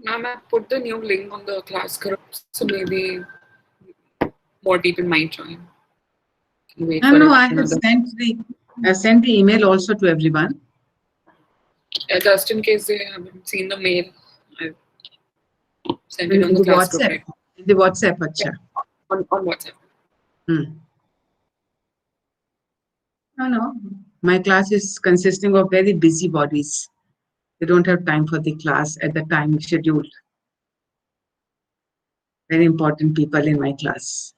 Ma'am, I put the new link on the class group, so maybe more people might join. Can wait for No, I have another. sent the email also to everyone. Just in case they haven't seen the mail, I sent it on In the the class group, WhatsApp. right? In the WhatsApp, Yeah, acha. on WhatsApp. Hmm. No, no. My class is consisting of very busy bodies. They don't have time for the class at the time scheduled. Very important people in my class.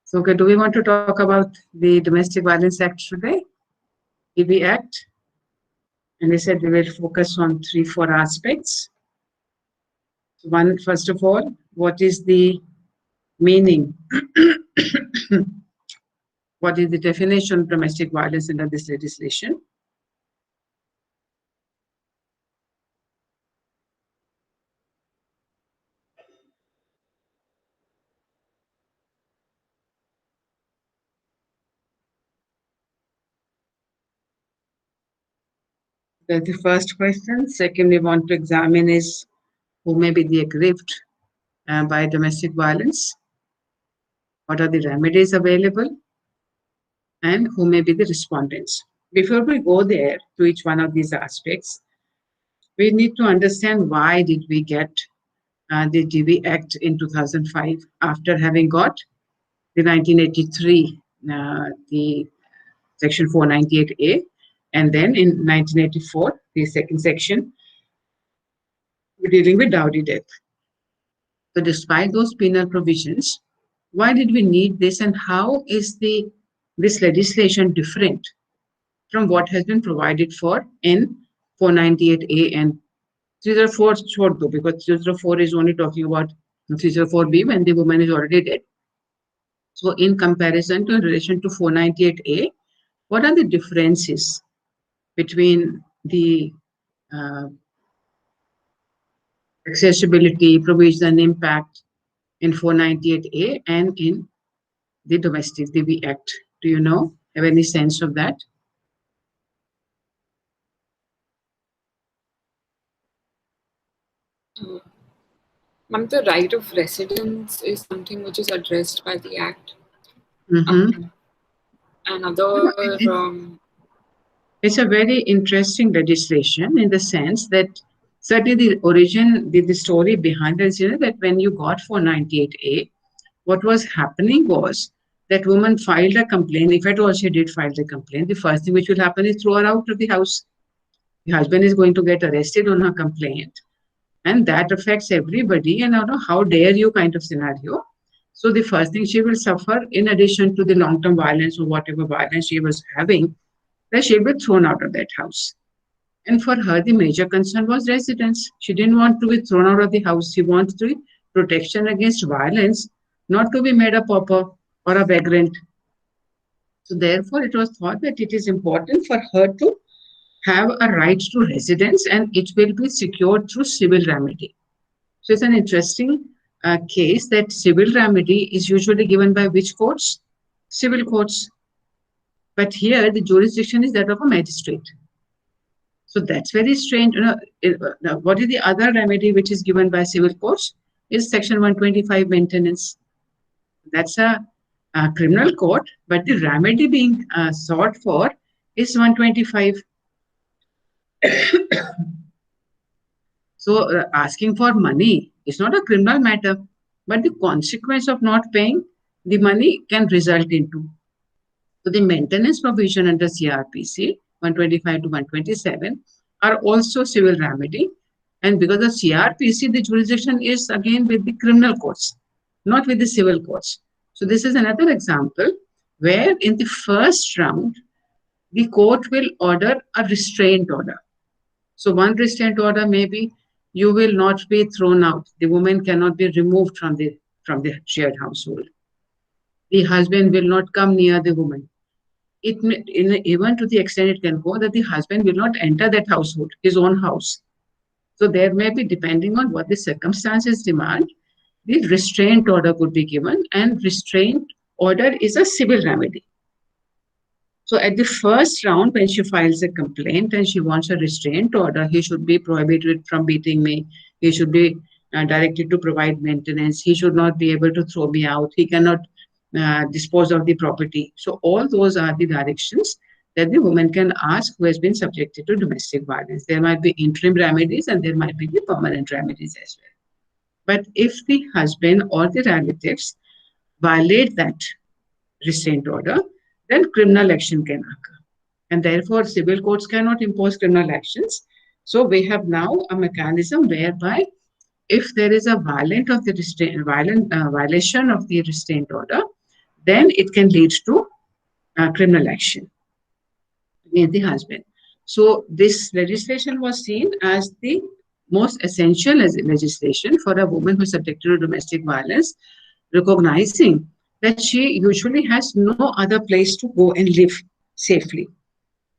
So, okay, do we want to talk about the Domestic Violence Act today? DV Act? And we said we will focus on 3, 4 aspects. One, first of all, what is the meaning? What is the definition of domestic violence under this legislation? That's the first question. Second, we want to examine is who may be the aggrieved by domestic violence, what are the remedies available, and who may be the respondents. Before we go there to each one of these aspects, we need to understand why did we get the DV Act in 2005 after having got the 1983, the Section 498A, and then in 1984, the second section, we're dealing with dowry death. So despite those penal provisions, why did we need this and how is this legislation different from what has been provided for in 498A and 304 short though, because 304 is only talking about 304B when the woman is already dead. So in comparison to in relation to 498A, what are the differences between the uh, accessibility, provision, impact in 498A and in the Domestic DV Act? Do you know? Have any sense of that? Uh, Ma'am, the right of residence is something which is addressed by the Act. Mm-hmm. Another, It's a very interesting legislation in the sense that certainly the story behind it is that when you got 498A, what was happening was that woman filed a complaint. If at all she did file the complaint, the first thing which will happen is throw her out of the house. The husband is going to get arrested on her complaint, and that affects everybody. And I don't know how dare you kind of scenario. So the first thing she will suffer, in addition to the long-term violence or whatever violence she was having, that she'll be thrown out of that house. And for her, the major concern was residence. She didn't want to be thrown out of the house. She wanted to be protection against violence, not to be made a pauper or a vagrant. So therefore, it was thought that it is important for her to have a right to residence and it will be secured through civil remedy. So it's an interesting case that civil remedy is usually given by which courts? Civil courts. But here the jurisdiction is that of a magistrate. So that's very strange. Now, what is the other remedy which is given by civil courts? Is Section 125 maintenance. That's a criminal court, but the remedy being sought for is 125. So asking for money is not a criminal matter, but the consequence of not paying the money can result into. So the maintenance provision under CRPC 125 to 127 are also civil remedy. And because of CRPC, the jurisdiction is again with the criminal courts, not with the civil courts. So this is another example where in the first round, the court will order a restraint order. So one restraint order may be you will not be thrown out. The woman cannot be removed from the shared household. The husband will not come near the woman. It may, even to the extent it can go that the husband will not enter that household, his own house. So there may be, depending on what the circumstances demand, the restraint order could be given, and restraint order is a civil remedy. So at the first round, when she files a complaint and she wants a restraint order, he should be prohibited from beating me. He should be directed to provide maintenance. He should not be able to throw me out. He cannot dispose of the property. So all those are the directions that the woman can ask who has been subjected to domestic violence. There might be interim remedies and there might be the permanent remedies as well. But if the husband or the relatives violate that restraint order, then criminal action can occur. And therefore, civil courts cannot impose criminal actions. So we have now a mechanism whereby if there is a violation of the restraint order, then it can lead to criminal action against the husband. So this legislation was seen as the most essential legislation for a woman who is subjected to domestic violence, recognizing that she usually has no other place to go and live safely.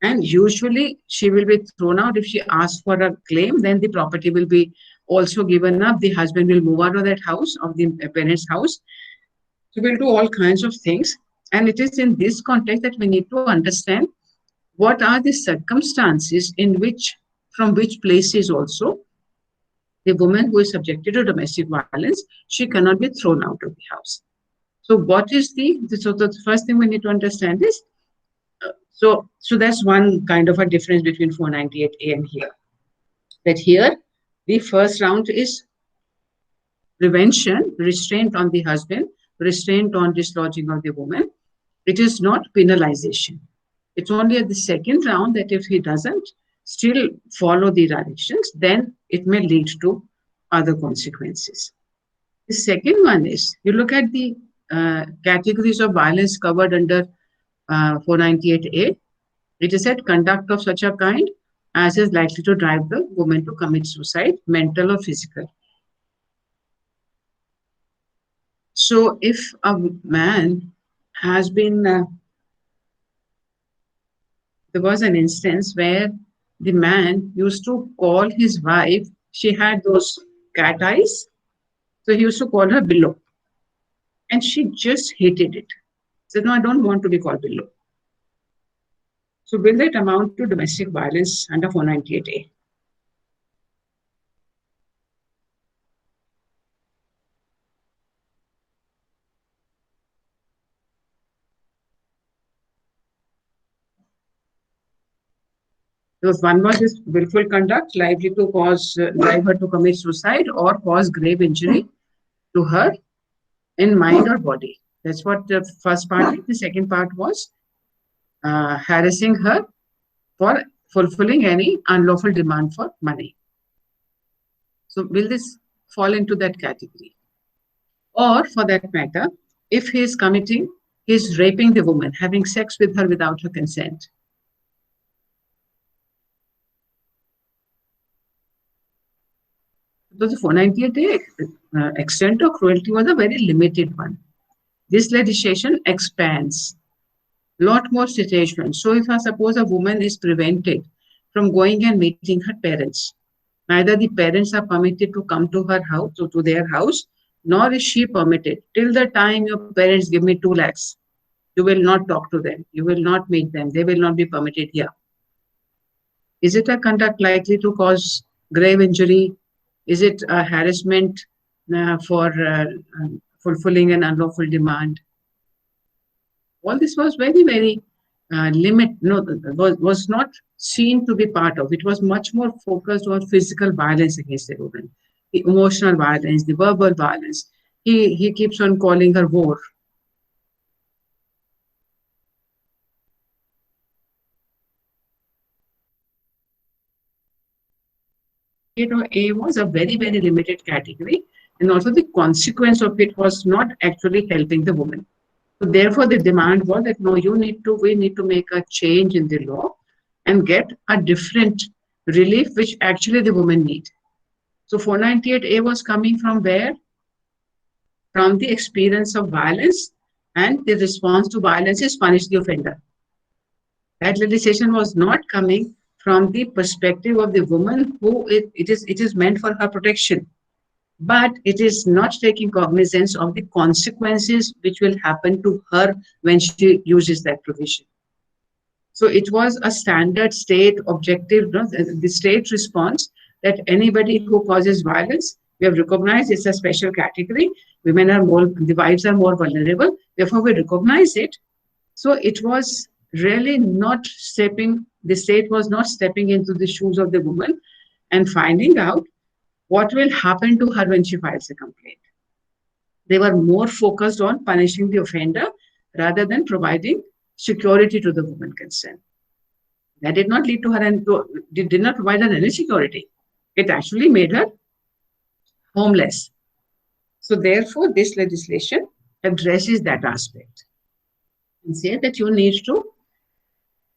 And usually she will be thrown out if she asks for a claim, then the property will be also given up. The husband will move out of that house, of the parents' house. So we'll do all kinds of things. And it is in this context that we need to understand what are the circumstances in which, from which places also, the woman who is subjected to domestic violence, she cannot be thrown out of the house. So what is so the first thing we need to understand is, so that's one kind of a difference between 498A and here. That here, the first round is prevention, restraint on the husband, restraint on dislodging of the woman. It is not penalization. It's only at the second round that if he doesn't still follow the directions, then it may lead to other consequences. The second one is, you look at the categories of violence covered under 498A. It is said conduct of such a kind as is likely to drive the woman to commit suicide, mental or physical. So if a man has been, there was an instance where the man used to call his wife, she had those cat eyes, so he used to call her Billo. And she just hated it. Said, no, I don't want to be called Billo. So will that amount to domestic violence under 498A? Because one was this willful conduct likely to drive her to commit suicide or cause grave injury to her in mind or body. That's what the first part is. The second part was harassing her for fulfilling any unlawful demand for money. So will this fall into that category? Or for that matter, if he is raping the woman, having sex with her without her consent. So the 498A extent of cruelty was a very limited one. This legislation expands a lot more situations. So if I suppose a woman is prevented from going and meeting her parents, neither the parents are permitted to come to her house or to their house, nor is she permitted. Till the time your parents give me 2 lakhs, you will not talk to them. You will not meet them. They will not be permitted here. Is it a conduct likely to cause grave injury? Is it a harassment for fulfilling an unlawful demand? All this was very, very was not seen to be part of. It was much more focused on physical violence against the woman, the emotional violence, the verbal violence. He keeps on calling her whore. A was a very, very limited category, and also the consequence of it was not actually helping the woman. So therefore, the demand was that no, we need to make a change in the law and get a different relief which actually the women need. So 498A was coming from where? From the experience of violence, and the response to violence is punish the offender. That legislation was not coming from the perspective of the woman who it is meant for her protection, but it is not taking cognizance of the consequences which will happen to her when she uses that provision. So it was a standard state objective, no, the state response that anybody who causes violence, we have recognized it's a special category. Women are more, the wives are more vulnerable. Therefore, we recognize it. So it was really not stepping, the state was not stepping into the shoes of the woman and finding out what will happen to her when she files a complaint. They were more focused on punishing the offender rather than providing security to the woman concerned. That did not lead to her and did not provide her any security. It actually made her homeless. So therefore, this legislation addresses that aspect and say that you need to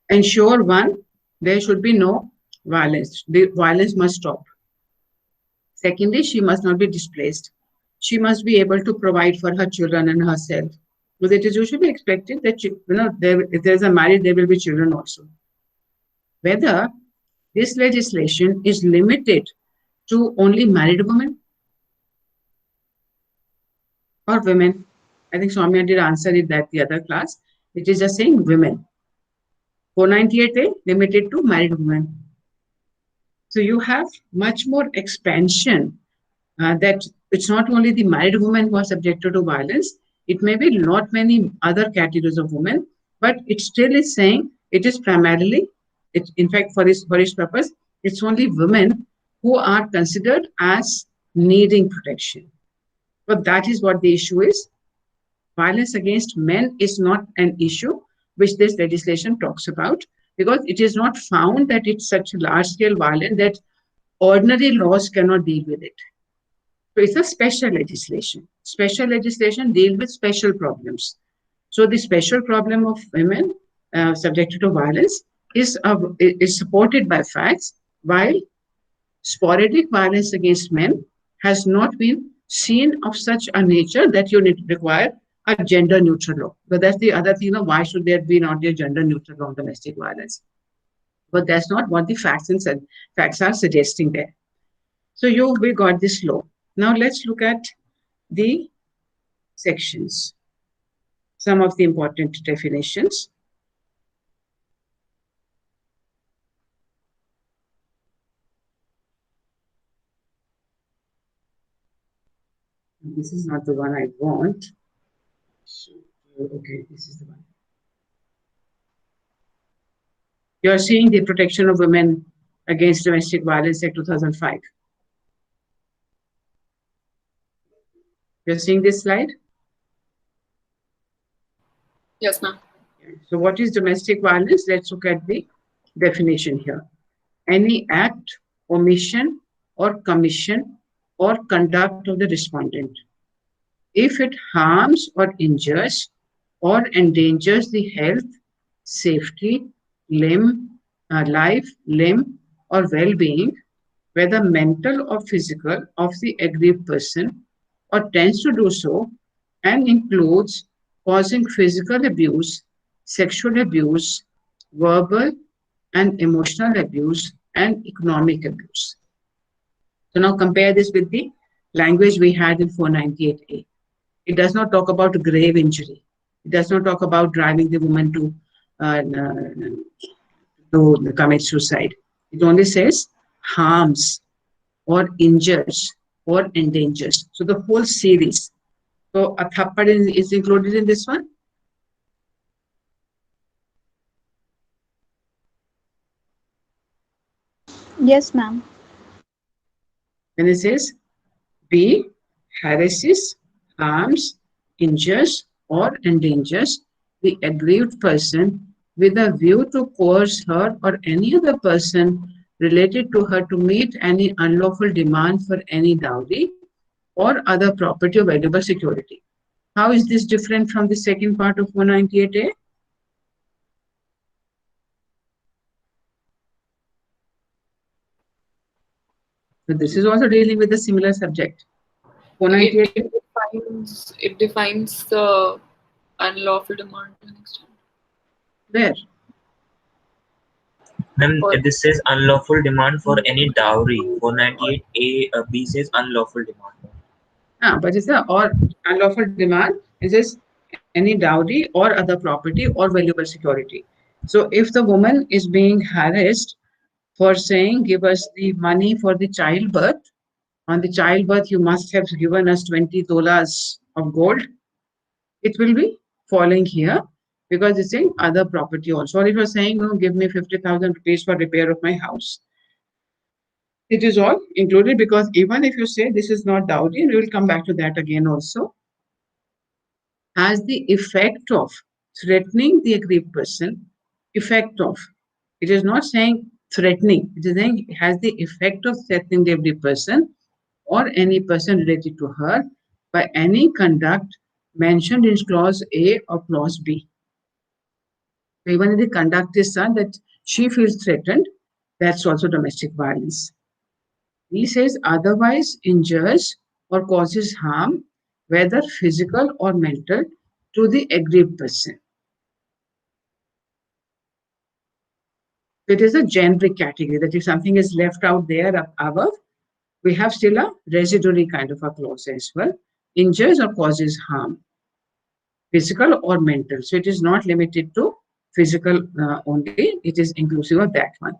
ensure, one, there should be no violence. The violence must stop. Secondly, she must not be displaced. She must be able to provide for her children and herself. Because it is usually expected that, if there is a marriage, there will be children also. Whether this legislation is limited to only married women or women. I think Soumya did answer it that the other class. It is just saying women. 498A limited to married women. So you have much more expansion that it's not only the married women who are subjected to violence, it may be not many other categories of women, but it still is saying it is primarily, in fact, for its purpose, it's only women who are considered as needing protection. But that is what the issue is. Violence against men is not an issue which this legislation talks about, because it is not found that it's such large-scale violence that ordinary laws cannot deal with it. So it's a special legislation. Special legislation deals with special problems. So the special problem of women subjected to violence is supported by facts, while sporadic violence against men has not been seen of such a nature that you need to require a gender neutral law. But that's the other thing, why should there be not a gender neutral law on domestic violence? But that's not what the facts are suggesting there. So we got this law. Now let's look at the sections, some of the important definitions. This is not the one I want. Okay, this is the one. You are seeing the Protection of Women Against Domestic Violence Act 2005. You're seeing this slide? Yes, ma'am. So what is domestic violence? Let's look at the definition here. Any act, omission, or commission or conduct of the respondent, if it harms or injures or endangers the health, safety, life, limb, or well-being, whether mental or physical, of the aggrieved person, or tends to do so, and includes causing physical abuse, sexual abuse, verbal and emotional abuse, and economic abuse. So now compare this with the language we had in 498A. It does not talk about grave injury. It does not talk about driving the woman to commit suicide. It only says harms or injures or endangers. So the whole series. So a thappad is included in this one. Yes, ma'am. And it says B, harasses, harms, injures, or endangers the aggrieved person with a view to coerce her or any other person related to her to meet any unlawful demand for any dowry or other property or valuable security. How is this different from the second part of 498A? So this is also dealing with a similar subject. 498A. It defines the unlawful demand to an extent. Where? Ma'am, or this says unlawful demand for any dowry. 498A B says unlawful demand. But it's a or unlawful demand is this any dowry or other property or valuable security. So if the woman is being harassed for saying, give us the money for the childbirth, on the childbirth you must have given us 20 tolas of gold, it will be falling here because it's saying other property also. Or if you're saying, no, give me 50,000 rupees for repair of my house, it is all included because even if you say this is not dowry, and we will come back to that again also, has the effect of threatening the aggrieved person, effect of. It is not saying threatening, it is saying it has the effect of threatening the aggrieved person or any person related to her by any conduct mentioned in clause A or clause B. So even if the conduct is such that she feels threatened, that's also domestic violence. He says otherwise injures or causes harm, whether physical or mental, to the aggrieved person. It is a generic category that if something is left out there above, we have still a residuary kind of a clause as well. Injures or causes harm, physical or mental. So it is not limited to physical only, it is inclusive of that one.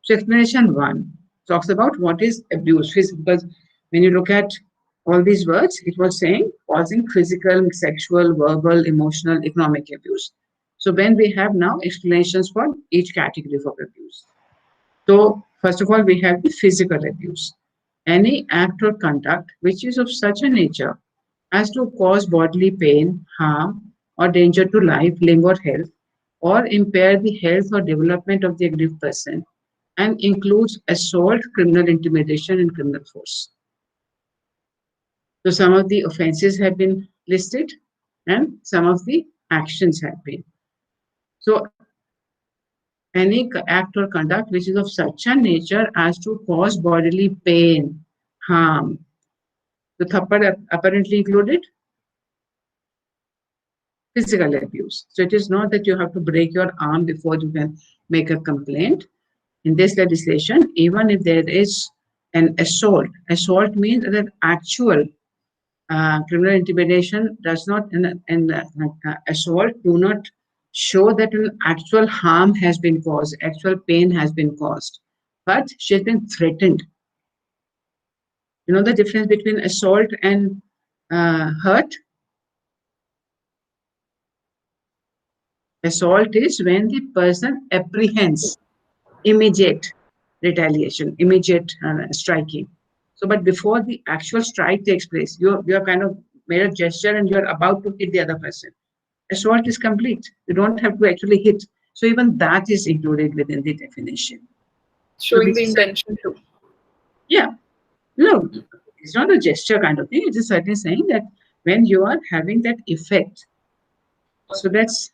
So explanation one talks about what is abuse, because when you look at all these words, it was saying causing physical, sexual, verbal, emotional, economic abuse. So when we have now explanations for each category of abuse. So first of all, we have the physical abuse. Any act or conduct which is of such a nature as to cause bodily pain, harm, or danger to life, limb, or health, or impair the health or development of the aggrieved person, and includes assault, criminal intimidation, and criminal force. So some of the offenses have been listed and some of the actions have been. So any act or conduct which is of such a nature as to cause bodily pain, harm. The thappad apparently included physical abuse. So it is not that you have to break your arm before you can make a complaint. In this legislation, even if there is an assault means that actual criminal intimidation does not, and assault do not show that an actual harm has been caused, actual pain has been caused, but she has been threatened. You know the difference between assault and hurt? Assault is when the person apprehends immediate retaliation, immediate striking. So, but before the actual strike takes place, you have kind of made a gesture and you're about to hit the other person. Assault is complete. You don't have to actually hit. So even that is included within the definition. So showing the intention too. yeah, no, it's not a gesture kind of thing. It is certainly saying that when you are having that effect, so that's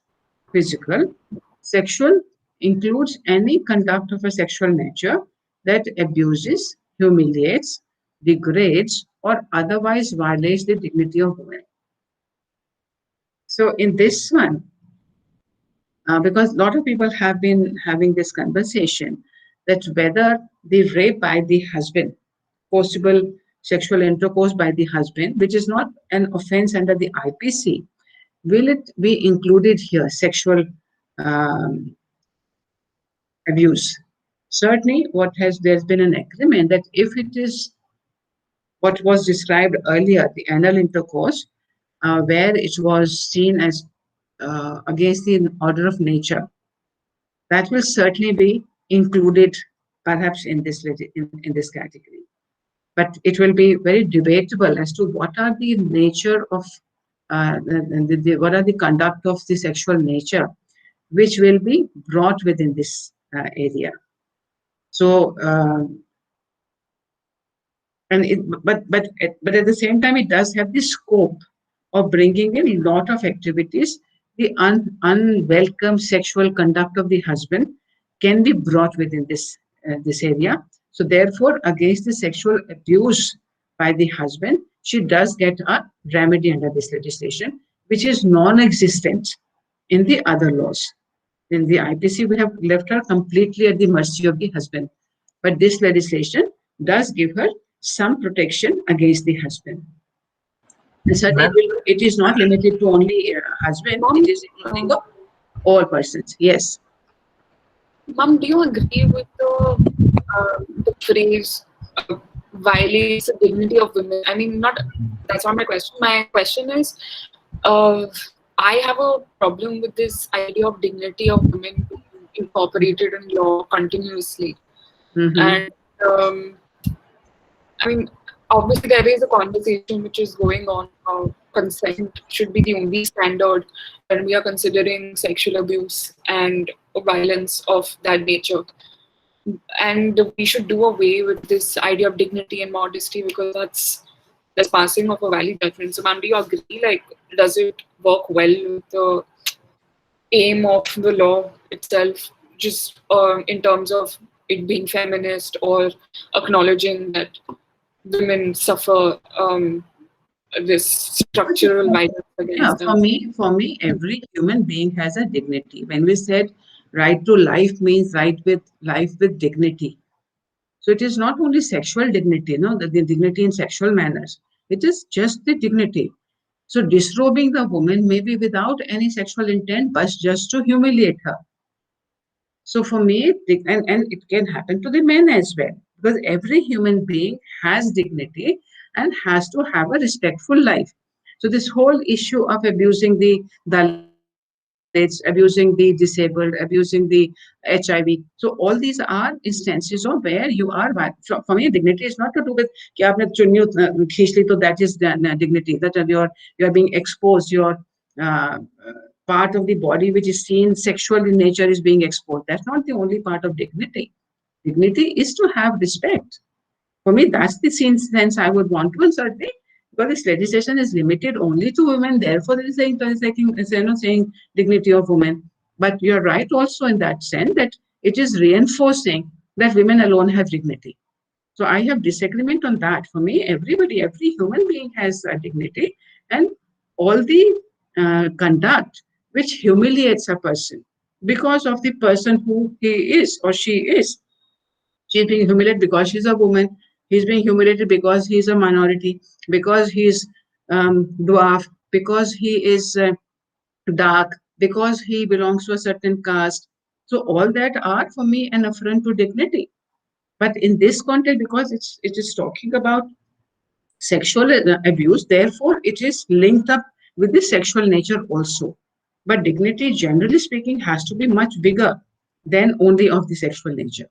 physical. Sexual includes any conduct of a sexual nature that abuses, humiliates, degrades, or otherwise violates the dignity of women. So in this one, because a lot of people have been having this conversation that whether the rape by the husband, forcible sexual intercourse by the husband, which is not an offense under the IPC, will it be included here, sexual um, abuse? Certainly, there's been an agreement that if it is what was described earlier, the anal intercourse, where it was seen as against the order of nature, that will certainly be included perhaps in this category. But it will be very debatable as to what are the nature of what are the conduct of the sexual nature which will be brought within this area. So but at the same time it does have the scope of bringing in a lot of activities. The unwelcome sexual conduct of the husband can be brought within this area. So therefore, against the sexual abuse by the husband, she does get a remedy under this legislation, which is non-existent in the other laws. In the IPC, we have left her completely at the mercy of the husband. But this legislation does give her some protection against the husband. And certainly, Ma'am, it is not limited to only husband, Mom, it is including of all persons. Yes. Mom, do you agree with the phrase violates the dignity of women? I mean, not that's not my question. My question is, uh, I have a problem with this idea of dignity of women being incorporated in law continuously. Mm-hmm. And I mean, obviously, there is a conversation which is going on how consent should be the only standard when we are considering sexual abuse and violence of that nature. And we should do away with this idea of dignity and modesty because that's passing of a valid judgment. So, ma'am, do you agree? Like, does it work well with the aim of the law itself, just in terms of it being feminist or acknowledging that women suffer this structural violence Yeah, against for them? me, every human being has a dignity. When we said right to life means right with life with dignity. So it is not only sexual dignity, no, the dignity in sexual manners. It is just the dignity. So disrobing the woman may be without any sexual intent, but just to humiliate her. So for me, and it can happen to the men as well, because every human being has dignity and has to have a respectful life. So this whole issue of abusing the Dalits, abusing the disabled, abusing the HIV, so all these are instances of where you are. For me, dignity is not to do with कि आपने चुन्नी खींच ली, तो that is dignity. That you're being exposed. Your uh, part of the body which is seen sexual in nature is being exposed. That's not the only part of dignity. Dignity is to have respect. For me, that's the sense I would want to insert it, because this legislation is limited only to women. Therefore, there is saying dignity of women. But you're right also in that sense that it is reinforcing that women alone have dignity. So I have disagreement on that. For me, every human being has a dignity, and all the conduct which humiliates a person because of the person who he is or she is. She's being humiliated because she's a woman. He's being humiliated because he's a minority, because he's dwarf, because he is dark, because he belongs to a certain caste. So all that are for me an affront to dignity. But in this context, because it is talking about sexual abuse, therefore it is linked up with the sexual nature also. But dignity, generally speaking, has to be much bigger than only of the sexual nature.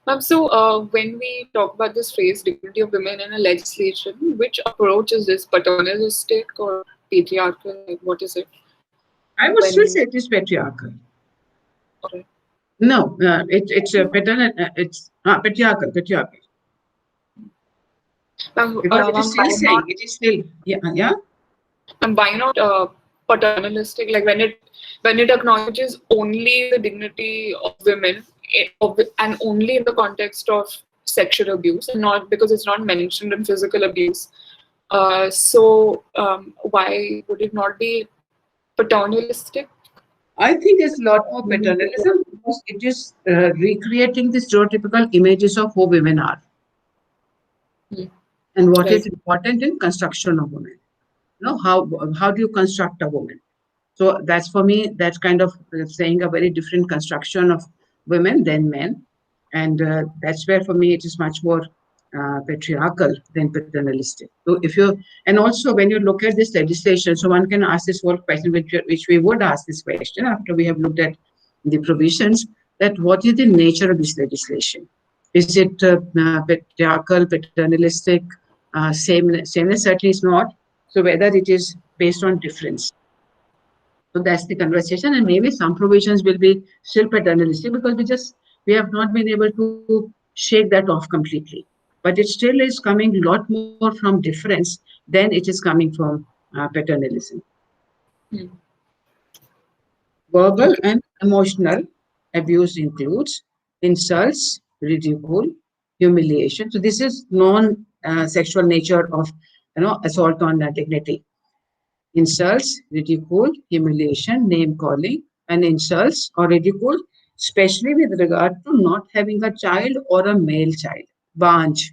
Ma'am, so when we talk about this phrase dignity of women in a legislation, which approach is this, paternalistic or patriarchal? Like, what is it? I would still When say it is patriarchal. okay. No, it's a paternal, it's patriarchal, patriarchal. Because it Ma'am, is still saying, it is still, yeah. and why not paternalistic? Like when it acknowledges only the dignity of women and only in the context of sexual abuse, and not because it's not mentioned in physical abuse. Why would it not be paternalistic? I think there's a lot more paternalism because it is recreating the stereotypical images of who women are Hmm. and what is Right. important in construction of women. You know, how do you construct a woman? So that's for me, that's kind of saying a very different construction of women than men. And that's where for me it is much more patriarchal than paternalistic. So if you, and also when you look at this legislation, so one can ask this whole question, which we would ask this question after we have looked at the provisions, that what is the nature of this legislation? Is it patriarchal, paternalistic? Sameness certainly is not. So whether it is based on difference. So that's the conversation, and maybe some provisions will be still paternalistic because we have not been able to shake that off completely. But it still is coming a lot more from difference than it is coming from paternalism. Hmm. Verbal Okay. and emotional abuse includes insults, ridicule, humiliation. So this is non-sexual nature of assault on dignity. Insults, ridicule, humiliation, name calling, and insults or ridicule, especially with regard to not having a child or a male child. Banj.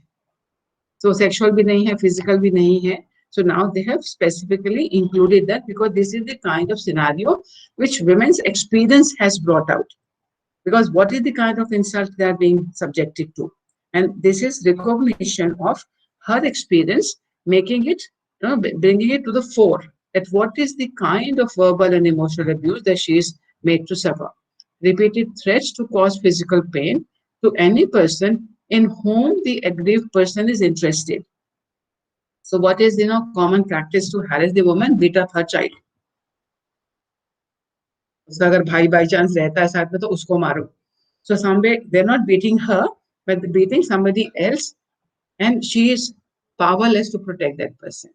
So sexual bhi nahi hai, physical bhi nahi hai. So now they have specifically included that because this is the kind of scenario which women's experience has brought out. Because what is the kind of insult they are being subjected to? And this is recognition of her experience, making it, bringing it to the fore that what is the kind of verbal and emotional abuse that she is made to suffer. Repeated threats to cause physical pain to any person in whom the aggrieved person is interested. So what is, common practice to harass the woman? Beat up her child. उसका अगर भाई by chance रहता है साथ में तो उसको मारो. So somewhere they're not beating her, but they're beating somebody else, and she is powerless to protect that person.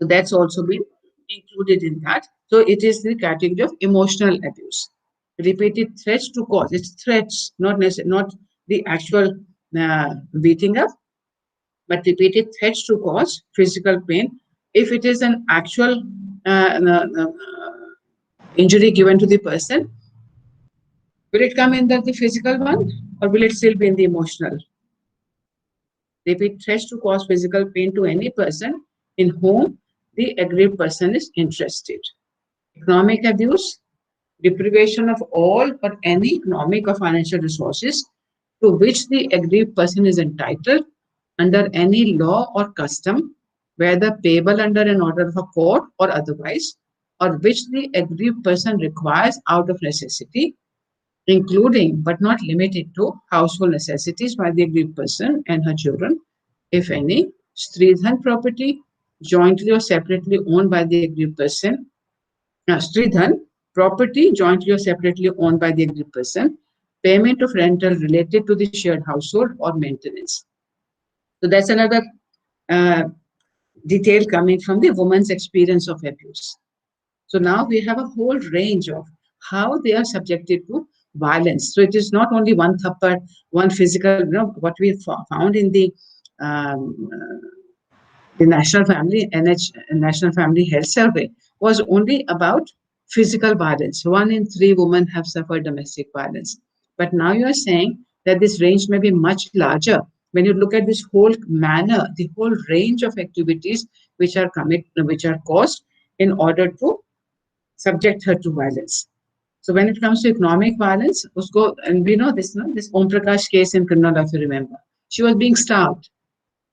So that's also been included in that. So it is the category of emotional abuse. Repeated threats to cause. It's threats, not the actual beating up, but repeated threats to cause physical pain. If it is an actual injury given to the person, will it come in the physical one or will it still be in the emotional? Repeat threats to cause physical pain to any person in whom the aggrieved person is interested. Economic abuse, deprivation of all or any economic or financial resources to which the aggrieved person is entitled under any law or custom, whether payable under an order of a court or otherwise, or which the aggrieved person requires out of necessity, including but not limited to household necessities by the aggrieved person and her children, if any, Stridhan property, jointly or separately owned by the aggrieved person, Stridhan property, jointly or separately owned by the aggrieved person, payment of rental related to the shared household or maintenance. So that's another detail coming from the woman's experience of abuse. So now we have a whole range of how they are subjected to violence. So it is not only one thappad, one physical, what we found in um, the National National Family Health Survey was only about physical violence. 1 in 3 women have suffered domestic violence. But now you are saying that this range may be much larger. When you look at this whole manner, the whole range of activities which are caused in order to subject her to violence. So when it comes to economic violence, and we know this Om Prakash case in Kannada, if you remember. She was being starved.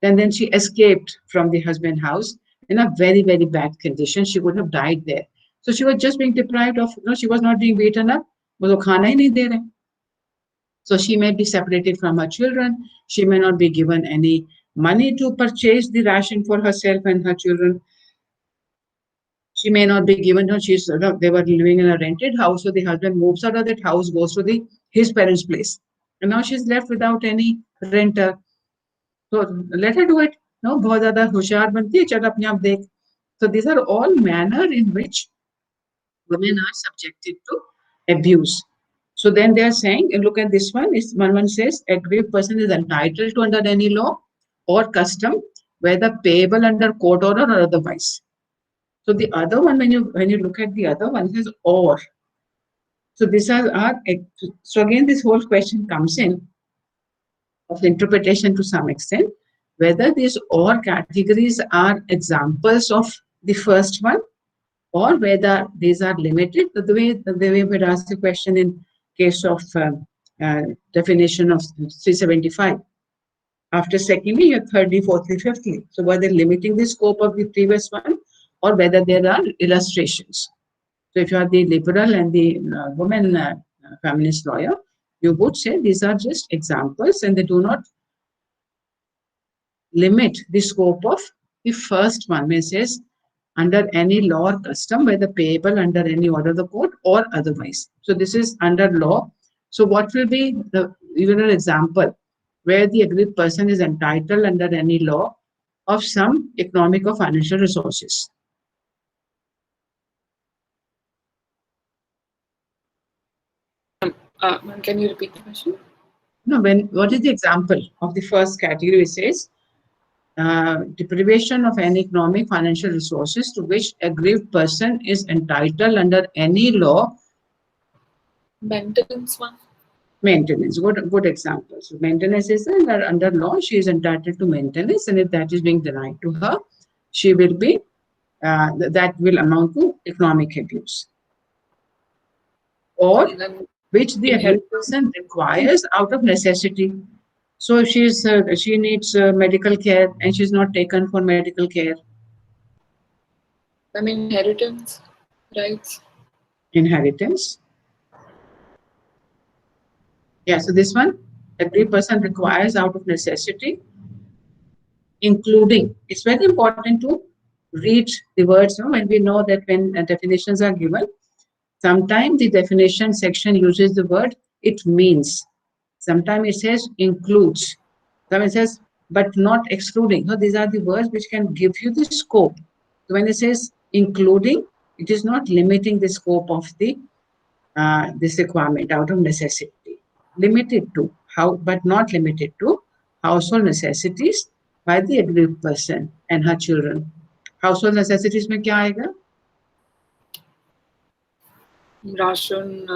And then she escaped from the husband's house in a very, very bad condition. She would have died there. So she was just being deprived of, she was not being beaten up. So she may be separated from her children. She may not be given any money to purchase the ration for herself and her children. She may not be given, they were living in a rented house, so the husband moves out of that house, goes to his parents' place. And now she's left without any renter. So let her do it. No, बहुत ज़्यादा होशियार बनती है, चल अपने आप देख. So these are all manner in which women are subjected to abuse. So then they are saying, and look at this one. One says, aggrieved person is entitled to under any law or custom, whether payable under court order or otherwise. So the other one, when you look at the other one, it says or. So so again, this whole question comes in of interpretation to some extent, whether these or categories are examples of the first one, or whether these are limited. The way we ask the question in case of definition of 375. After secondly, you have thirdly, fourthly, fifthly. So whether limiting the scope of the previous one, or whether there are illustrations. So if you are the liberal and the woman feminist lawyer, you would say these are just examples and they do not limit the scope of the first one, which says under any law or custom, whether payable under any order of the court or otherwise. So this is under law. So what will be even an example where the aggrieved person is entitled under any law of some economic or financial resources? Can you repeat the question? No, what is the example of the first category? It says deprivation of any economic financial resources to which aggrieved person is entitled under any law Maintenance one. Maintenance, good example. So maintenance is under law, she is entitled to maintenance, and if that is being denied to her, she will be, that will amount to economic abuse. Or And then which the inherit. aggrieved person requires out of necessity. So if she needs medical care and she's not taken for medical care. I mean, inheritance rights. Inheritance. Yeah, so this one, every person requires out of necessity, including, it's very important to read the words, no? When we know that when definitions are given, sometimes the definition section uses the word it means. Sometimes it says includes. Sometimes it says but not excluding. So these are the words which can give you the scope. So when it says including, it is not limiting the scope of the this requirement out of necessity. Limited to how, but not limited to household necessities by the aggrieved person and her children. Household necessities में क्या आएगा? Ration.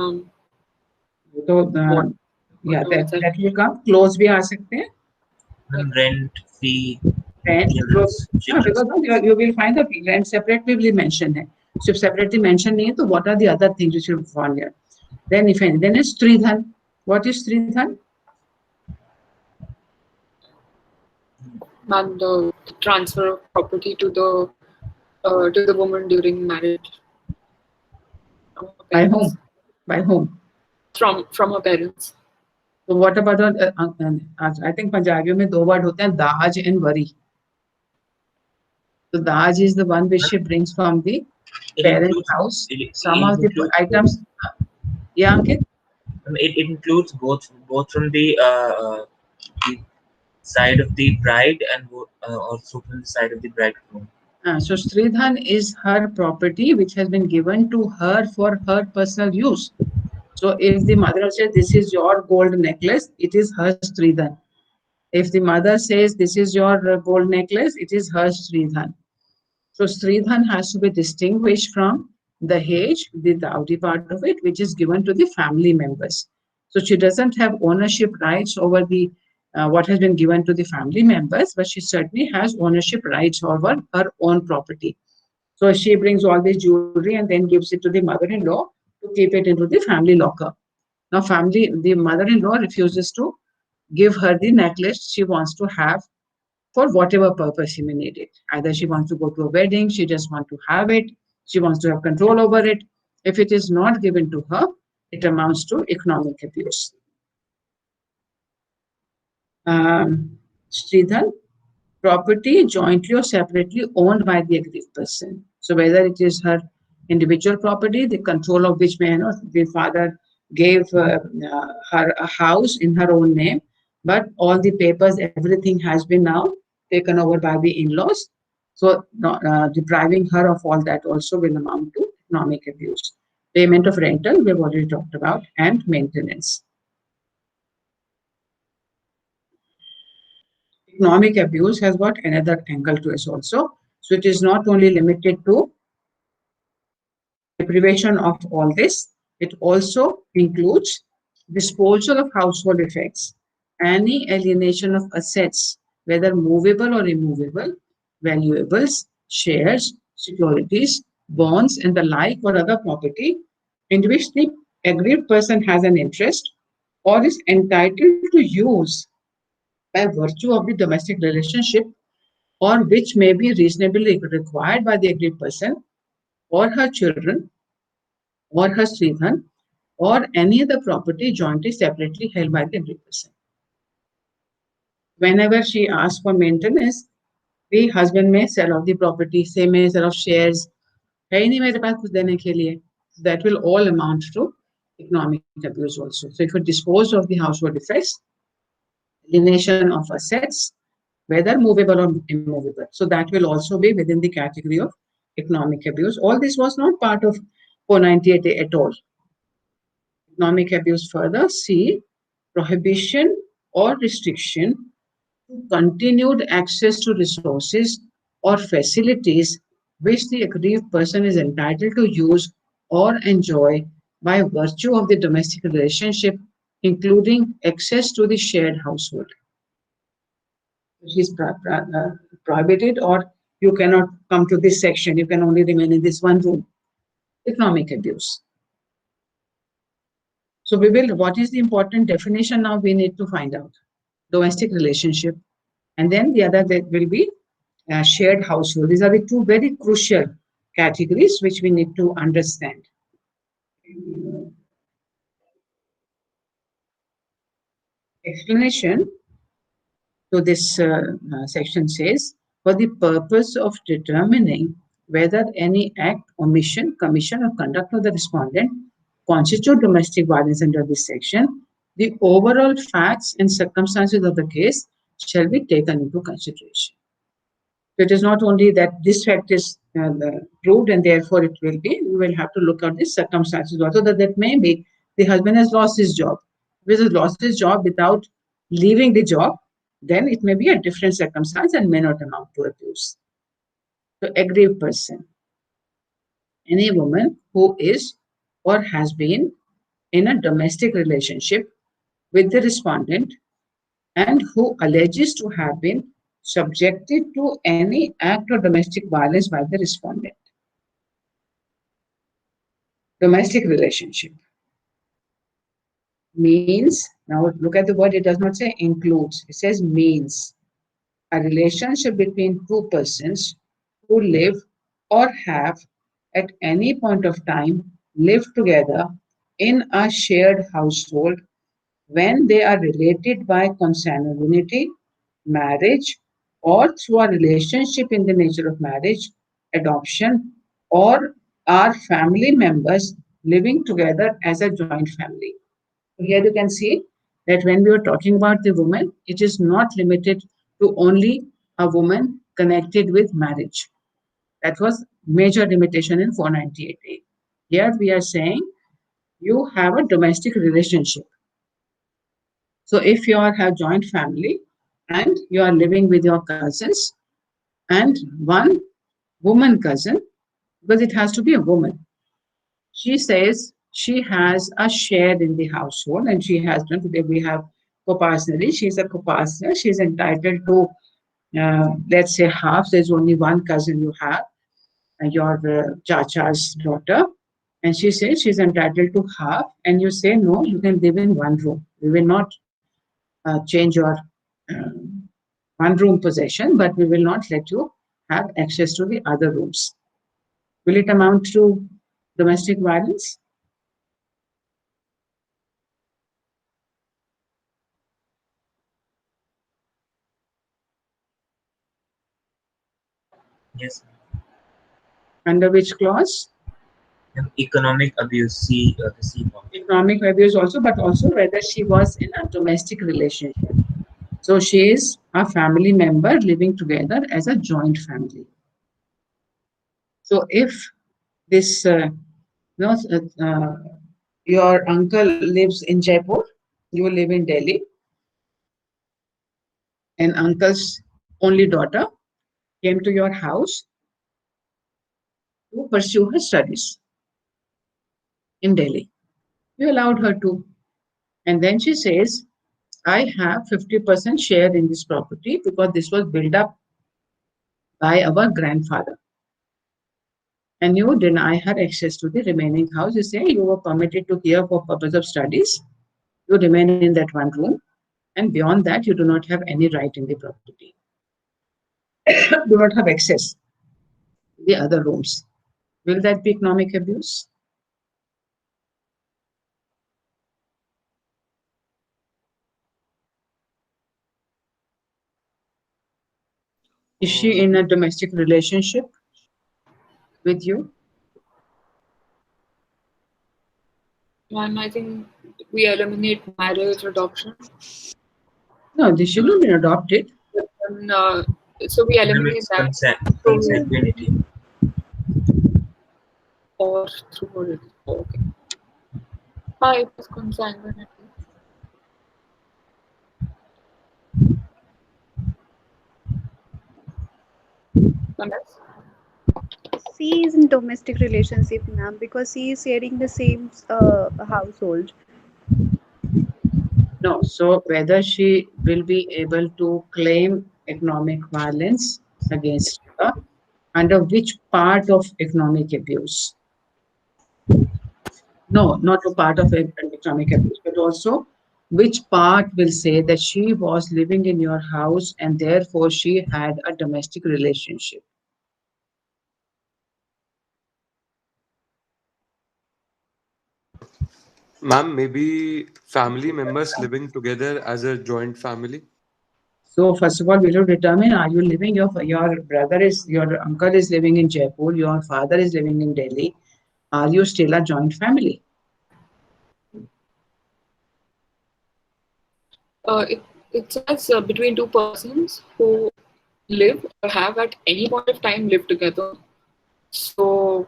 तो yeah, that will come. Clothes भी आ सकते हैं. Rent, fee, Rent, children's, because you will find that rent separately will mention है. So if separately mentioned नहीं है, तो what are the other things which you will find here? Then if any, then is Stridhan. What is Stridhan? And the transfer of property to the woman during marriage. By whom? By whom? From her parents. So what about I think Punjabiयों में दो word होते हैं दाज and wari. So Daj is the one which she brings from the parents' house. Some of the items. Yeah, Ankit? It includes both from the side of the bride and also from the side of the bridegroom. So Stridhan is her property which has been given to her for her personal use. So if the mother says this is your gold necklace, it is her Stridhan. If the mother says this is your gold necklace, it is her Stridhan. So Stridhan has to be distinguished from the Dahej, the dowry part of it, which is given to the family members. So she doesn't have ownership rights over the what has been given to the family members, but she certainly has ownership rights over her own property. So she brings all this jewelry and then gives it to the mother-in-law to keep it into the family locker. Now, the mother-in-law refuses to give her the necklace she wants to have for whatever purpose she may need it. Either she wants to go to a wedding, she just wants to have it, she wants to have control over it. If it is not given to her, it amounts to economic abuse. Sridhar, property jointly or separately owned by the aggrieved person. So whether it is her individual property, the control of which may, the father gave her a house in her own name, but all the papers, everything has been now taken over by the in-laws. So depriving her of all that also will amount to economic abuse. Payment of rental, we've already talked about, and maintenance. Economic abuse has got another angle to it also. So it is not only limited to deprivation of all this, it also includes disposal of household effects, any alienation of assets, whether movable or immovable, valuables, shares, securities, bonds, and the like, or other property in which the aggrieved person has an interest or is entitled to use by virtue of the domestic relationship, or which may be reasonably required by the aggrieved person or her children or her Sridhan or any other property jointly separately held by the aggrieved person. Whenever she asks for maintenance, the husband may sell off the property, say may sell off shares, that will all amount to economic abuse also. So if you dispose of the household effects, alienation of assets, whether movable or immovable. So that will also be within the category of economic abuse. All this was not part of 498A at all. Economic abuse further, C, prohibition or restriction to continued access to resources or facilities which the aggrieved person is entitled to use or enjoy by virtue of the domestic relationship, including access to the shared household. She is prohibited, or you cannot come to this section, you can only remain in this one room. Economic abuse. So what is the important definition now we need to find out? Domestic relationship. And then the other that will be shared household. These are the two very crucial categories which we need to understand. Explanation to this section says, for the purpose of determining whether any act, omission, commission, or conduct of the respondent constitute domestic violence under this section, the overall facts and circumstances of the case shall be taken into consideration. So it is not only that this fact is proved and therefore it will be, we will have to look at the circumstances also, that may be the husband has lost his job. If he has lost his job without leaving the job, then it may be a different circumstance and may not amount to abuse. So aggrieved person, any woman who is or has been in a domestic relationship with the respondent and who alleges to have been subjected to any act of domestic violence by the respondent. Domestic relationship means, now look at the word, it does not say includes, it says means a relationship between two persons who live or have at any point of time lived together in a shared household when they are related by consanguinity, marriage, or through a relationship in the nature of marriage, adoption, or are family members living together as a joint family. Here you can see that when we are talking about the woman, it is not limited to only a woman connected with marriage. That was major limitation in 498A. Here we are saying you have a domestic relationship. So if you have joint family and you are living with your cousins and one woman cousin, because it has to be a woman, she says she has a share in the household and she has done. Today we have co-partnership. She's a co-partner. She's entitled to, let's say, half. There's only one cousin you have, your chacha's daughter. And she says she's entitled to half. And you say, no, you can live in one room. We will not change your one room possession, but we will not let you have access to the other rooms. Will it amount to domestic violence? Yes. Under which clause? Economic abuse, C, the C one. Economic abuse also, but also whether she was in a domestic relationship. So she is a family member living together as a joint family. So if this, your uncle lives in Jaipur, you live in Delhi, and uncle's only daughter came to your house to pursue her studies in Delhi. You allowed her to. And then she says, I have 50% share in this property because this was built up by our grandfather. And you deny her access to the remaining house. You say you were permitted to here for purpose of studies. You remain in that one room. And beyond that, you do not have any right in the property. Do not have access to the other rooms. Will that be economic abuse? Is she in a domestic relationship with you? And I think we eliminate marriage, adoption. No, they shouldn't be adopted. And, so we eliminate that. Consanguinity. Or through it. Okay. It was consanguinity. Unless she is in domestic relationship, ma'am, because she is sharing the same household. No, so whether she will be able to claim economic violence against her, under which part of economic abuse? No, not a part of economic abuse, but also which part will say that she was living in your house and therefore she had a domestic relationship. Ma'am, maybe family members living together as a joint family. So first of all, we will determine, are you living, your brother is, your uncle is living in Jaipur, your father is living in Delhi. Are you still a joint family? It says between two persons who live or have at any point of time lived together. So,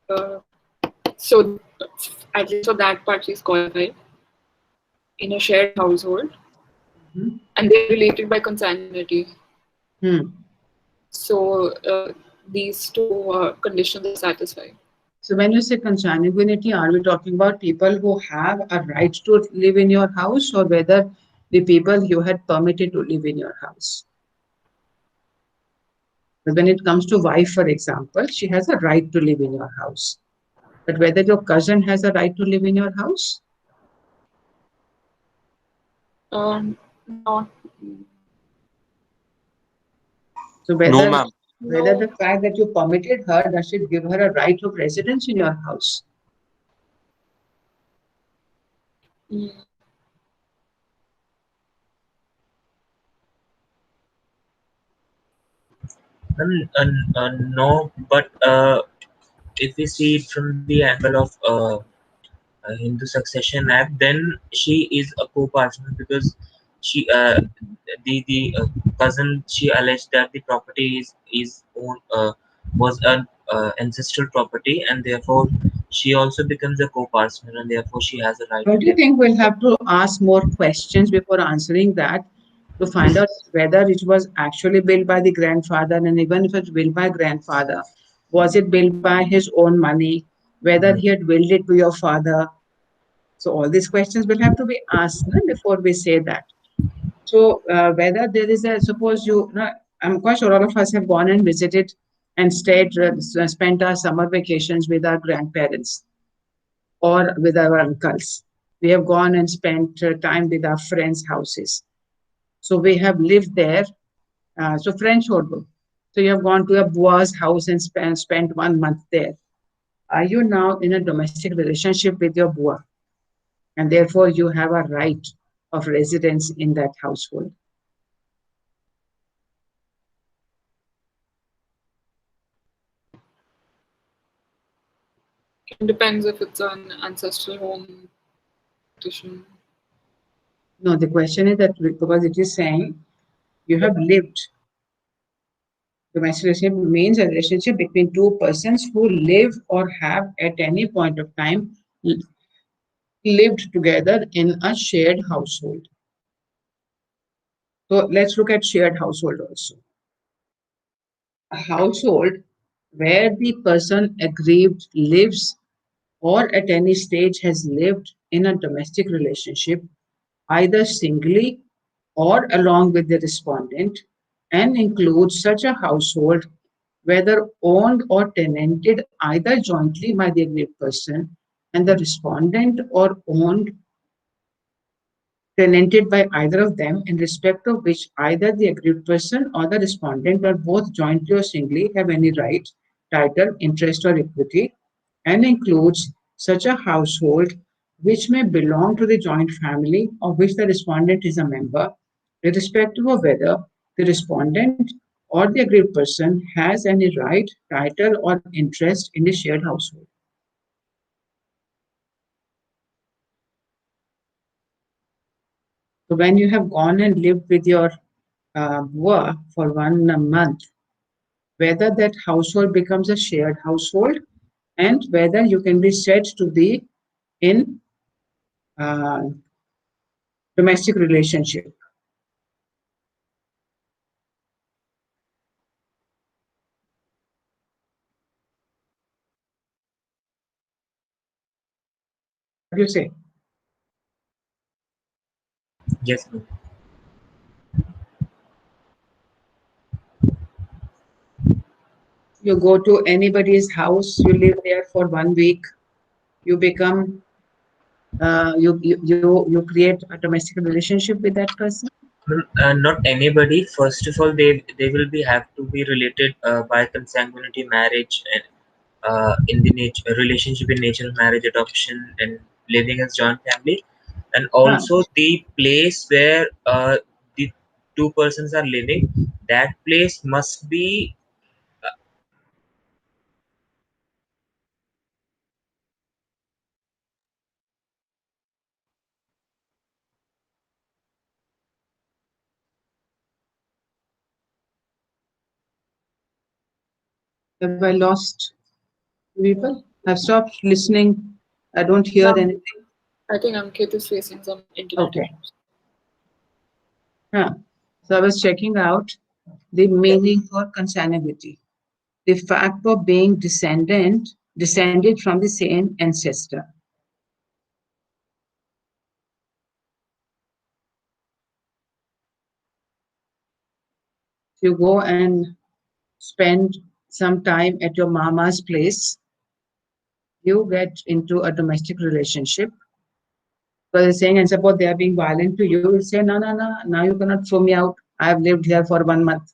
uh, so at least for that part, she's qualified in a shared household, Mhm. and they're related by consanguinity. Hmm. So these two conditions are satisfied. So when you say consanguinity, are we talking about people who have a right to live in your house, or whether the people you had permitted to live in your house? But when it comes to wife, for example, she has a right to live in your house. But whether your cousin has a right to live in your house? Not So No, whether ma'am. whether no. the fact that you permitted her, does it give her a right of residence in your house? Mm, No, but if we see it from the angle of Hindu Succession Act, then she is a co-partner because she the cousin, she alleged that the property is own was an ancestral property, and therefore she also becomes a co-partner, and therefore she has a right Don't to you live. think we'll have to ask more questions before answering that to find out whether it was actually built by the grandfather, and even if it's built by grandfather, was it built by his own money? Whether he had willed it to your father? So all these questions will have to be asked, no, before we say that. So whether there is a, suppose you, no, I'm quite sure all of us have gone and visited and stayed, spent our summer vacations with our grandparents or with our uncles. We have gone and spent time with our friends' houses. So we have lived there. So French Ordo. So you have gone to a Bua's house and spent 1 month there. Are you now in a domestic relationship with your Bua? And therefore you have a right of residence in that household. it depends if it's an ancestral home petition. No, the question is that because it is saying you have lived. Domestic relationship means a relationship between two persons who live or have at any point of time lived together in a shared household. So let's look at shared household also. A household where the person aggrieved lives or at any stage has lived in a domestic relationship, either singly or along with the respondent, and includes such a household, whether owned or tenanted either jointly by the aggrieved person and the respondent, or owned tenanted by either of them, in respect of which either the aggrieved person or the respondent, or both jointly or singly, have any right, title, interest, or equity, and includes such a household which may belong to the joint family of which the respondent is a member, irrespective of whether the respondent or the aggrieved person has any right, title, or interest in the shared household. So when you have gone and lived with your Bua for 1 month, whether that household becomes a shared household, and whether you can be said to be in uh, domestic relationship. What do you say? Yes, ma'am. You go to anybody's house, you live there for 1 week, you become, you create a domestic relationship with that person. Not anybody. First of all, they will be have to be related by consanguinity marriage and in the nature relationship in nature of marriage, adoption, and living as joint family, and Ah, also the place where the two persons are living. That place must be have I lost people? I've stopped listening. I don't hear No, anything. I think Ankit is facing some internet Okay. issues. Huh. So I was checking out the meaning for consanguinity. The fact of being descended from the same ancestor. If you go and spend some time at your mama's place, you get into a domestic relationship. Because they're saying, and suppose they are being violent to you, you'll say, no, no, no, now you cannot throw me out. I have lived here for 1 month.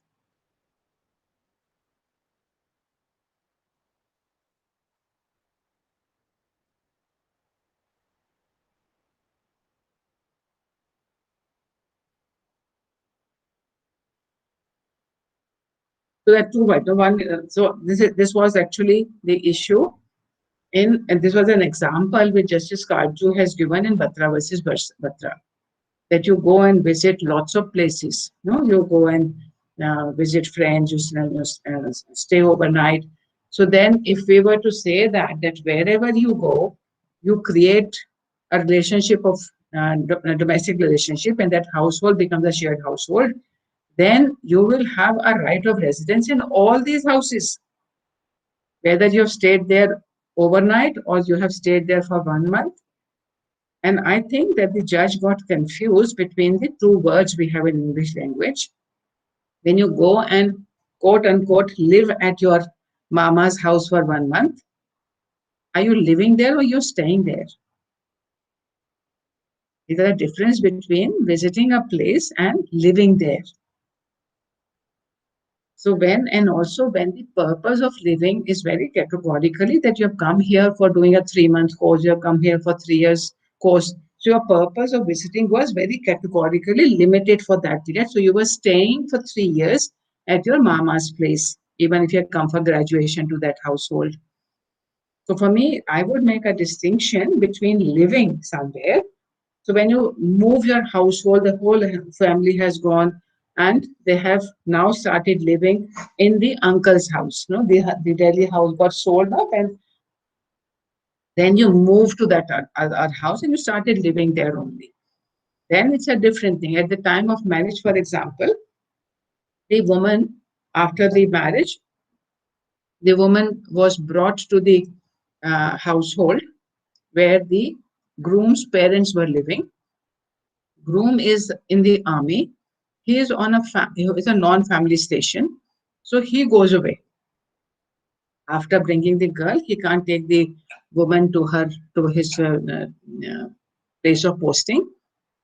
So that two, right? So this was actually the issue and this was an example which Justice Karju has given in Batra versus Batra, that you go and visit lots of places. No, you go and visit friends, stay overnight. So then, if we were to say that wherever you go, you create a relationship of a domestic relationship, and that household becomes a shared household, then you will have a right of residence in all these houses, whether you have stayed there overnight or you have stayed there for 1 month. And I think that the judge got confused between the two words we have in English language. When you go and quote unquote live at your mama's house for 1 month, are you living there or you're staying there? Is there a difference between visiting a place and living there? So and also when the purpose of living is very categorically that you have come here for doing a 3 month course, you have come here for 3 years course. So your purpose of visiting was very categorically limited for that period. So you were staying for 3 years at your mama's place, even if you had come for graduation to that household. So for me, I would make a distinction between living somewhere. So when you move your household, the whole family has gone and they have now started living in the uncle's house. No, the Delhi house got sold up and then you move to that other house and you started living there only. Then it's a different thing. At the time of marriage, for example, the woman, after the marriage, the woman was brought to the household where the groom's parents were living. Groom is in the army. He is on a non-family station, so he goes away. After bringing the girl, he can't take the woman to his place of posting.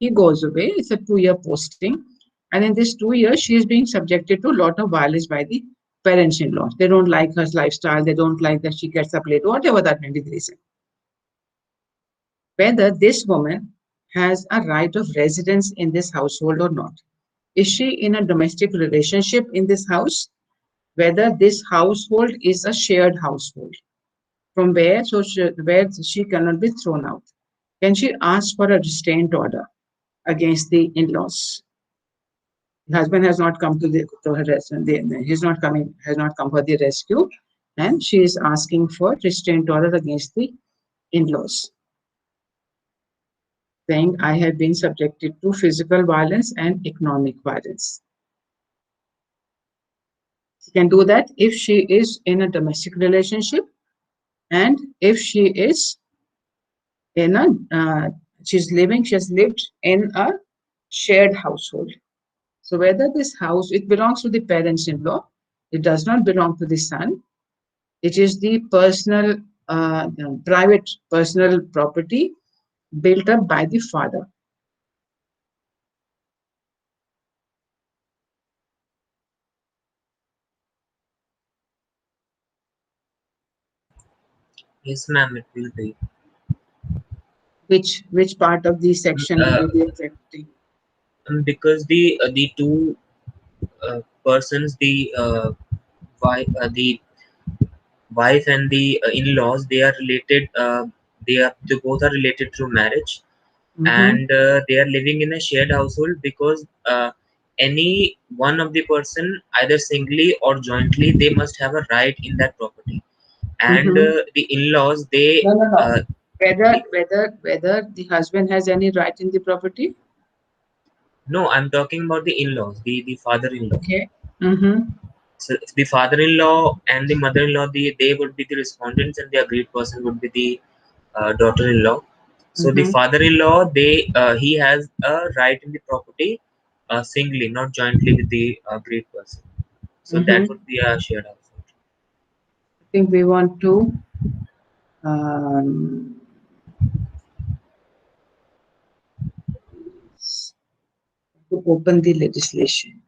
He goes away. It's a 2 year posting, and in this 2 years, she is being subjected to a lot of violence by the parents-in-law. They don't like her lifestyle. They don't like that she gets up late, whatever that may be the reason. Whether this woman has a right of residence in this household or not. Is she in a domestic relationship in this house? Whether this household is a shared household, from where she cannot be thrown out. Can she ask for a restraint order against the in-laws? The husband has not come to her rescue. He's not coming. Has not come for the rescue, and she is asking for restraint order against the in-laws, saying, I have been subjected to physical violence and economic violence. She can do that if she is in a domestic relationship and if she is in a, she has lived in a shared household. So whether this house, it belongs to the parents-in-law, it does not belong to the son. It is the personal, private personal property built up by the father. Yes, ma'am, it will be. Which part of the section Uh, will be affecting? because the two persons, the wife and the in-laws, they are related. They both are related through marriage, Mm-hmm. and they are living in a shared household because any one of the person, either singly or jointly, they must have a right in that property. And Mm-hmm. the in-laws, they No, no, no. uh, Whether the husband has any right in the property? no, I'm talking about the in-laws, the father-in-law. Okay. Mm-hmm. So the father-in-law and the mother-in-law, they would be the respondents, and the agreed person would be the daughter-in-law. So the Mm-hmm. father-in-law, he has a right in the property singly, not jointly with the agreed person. So that Mm-hmm. would be a shared household. I think we want um, to open the legislation.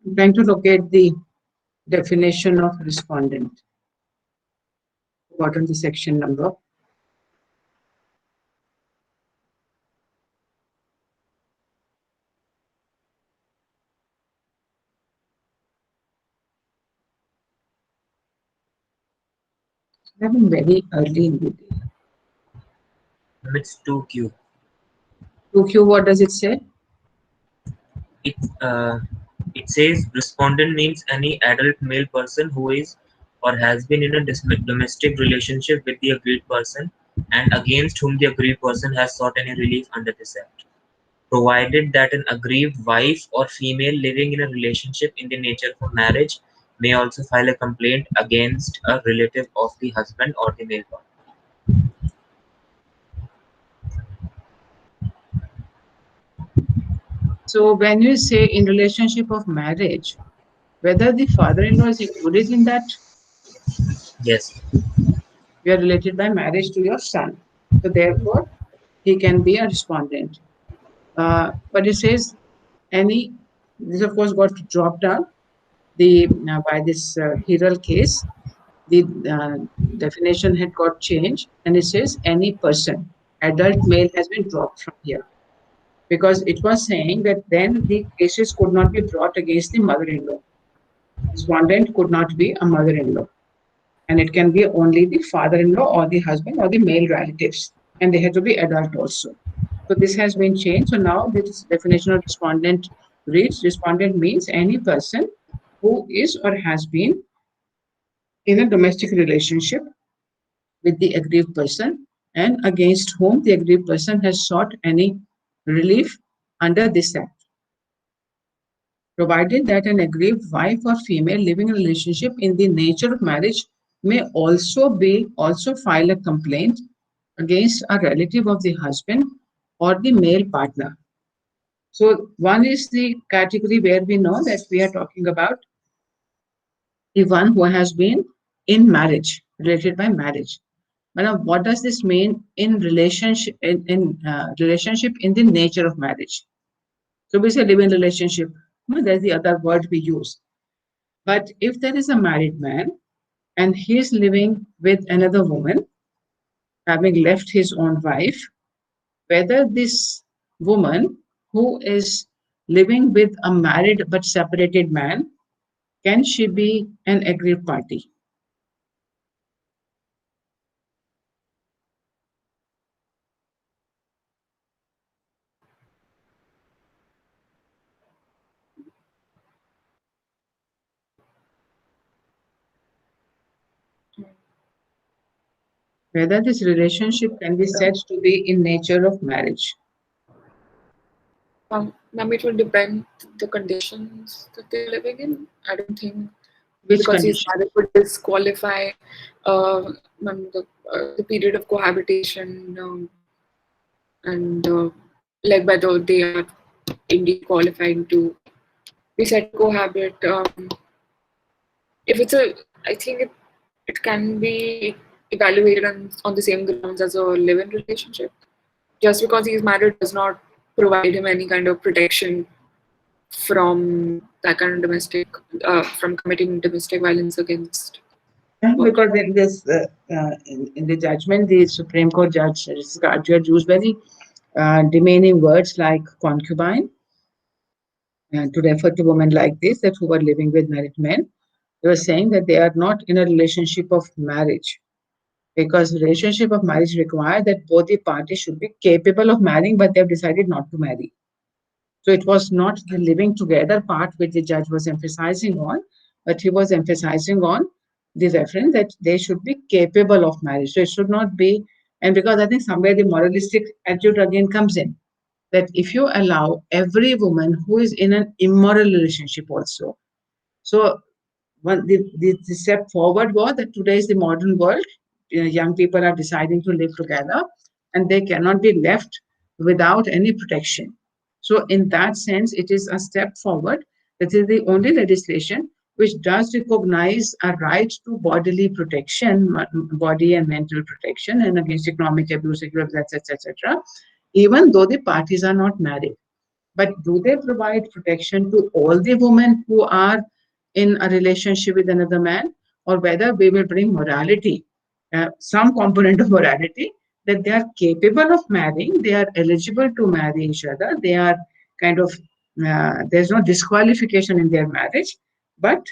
I'm trying to locate the definition of respondent. What on the section number? I've been very early in the day. It's 2Q. 2Q, what does it say? It uh, it says respondent means any adult male person who is or has been in a domestic relationship with the aggrieved person and against whom the aggrieved person has sought any relief under this act, provided that an aggrieved wife or female living in a relationship in the nature of a marriage may also file a complaint against a relative of the husband or the male partner. So when you say in relationship of marriage, whether the father-in-law is included in that, Yes. you are related by marriage to your son. So therefore, he can be a respondent. But it says any, this of course got dropped out by this Hiral case. The definition had got changed, and it says any person, adult male has been dropped from here because it was saying that then the cases could not be brought against the mother-in-law. Respondent could not be a mother-in-law, and it can be only the father-in-law or the husband or the male relatives, and they have to be adult also. So this has been changed. So now this definition of respondent reads: respondent means any person who is or has been in a domestic relationship with the aggrieved person and against whom the aggrieved person has sought any relief under this act, provided that an aggrieved wife or female living in a relationship in the nature of marriage may also file a complaint against a relative of the husband or the male partner. So one is the category where we know that we are talking about the one who has been in marriage, related by marriage. But now, what does this mean in relationship relationship in the nature of marriage? So we say live in relationship. No, that's the other word we use. But if there is a married man and he is living with another woman, having left his own wife, whether this woman who is living with a married but separated man, can she be an aggrieved party? Whether this relationship can be said to be in nature of marriage. Ma'am, it will depend the conditions that they're living in. I don't think Which because he's condition? married would disqualify ma'am, the period of cohabitation and like whether they are indeed qualifying to be said to cohabit. If it's a, I think it can be evaluated on the same grounds as a live-in relationship. Just because he's married does not provide him any kind of protection from that kind of from committing domestic violence against. Because in this, in the judgment, the Supreme Court judge used very demeaning words like concubine to refer to women like this, that who were living with married men. They were saying that they are not in a relationship of marriage, because relationship of marriage require that both the parties should be capable of marrying, but they've decided not to marry. So it was not the living together part which the judge was emphasizing on, but he was emphasizing on the reference that they should be capable of marriage. So it should not be, and because I think somewhere the moralistic attitude again comes in, that if you allow every woman who is in an immoral relationship also, so the step forward was that today is the modern world. Young people are deciding to live together and they cannot be left without any protection. So, in that sense, it is a step forward. That is the only legislation which does recognize a right to bodily protection, body and mental protection, and against economic abuse, etc., even though the parties are not married. But do they provide protection to all the women who are in a relationship with another man, or whether we will bring morality, some component of morality, that they are capable of marrying, they are eligible to marry each other, they are kind of, there's no disqualification in their marriage, but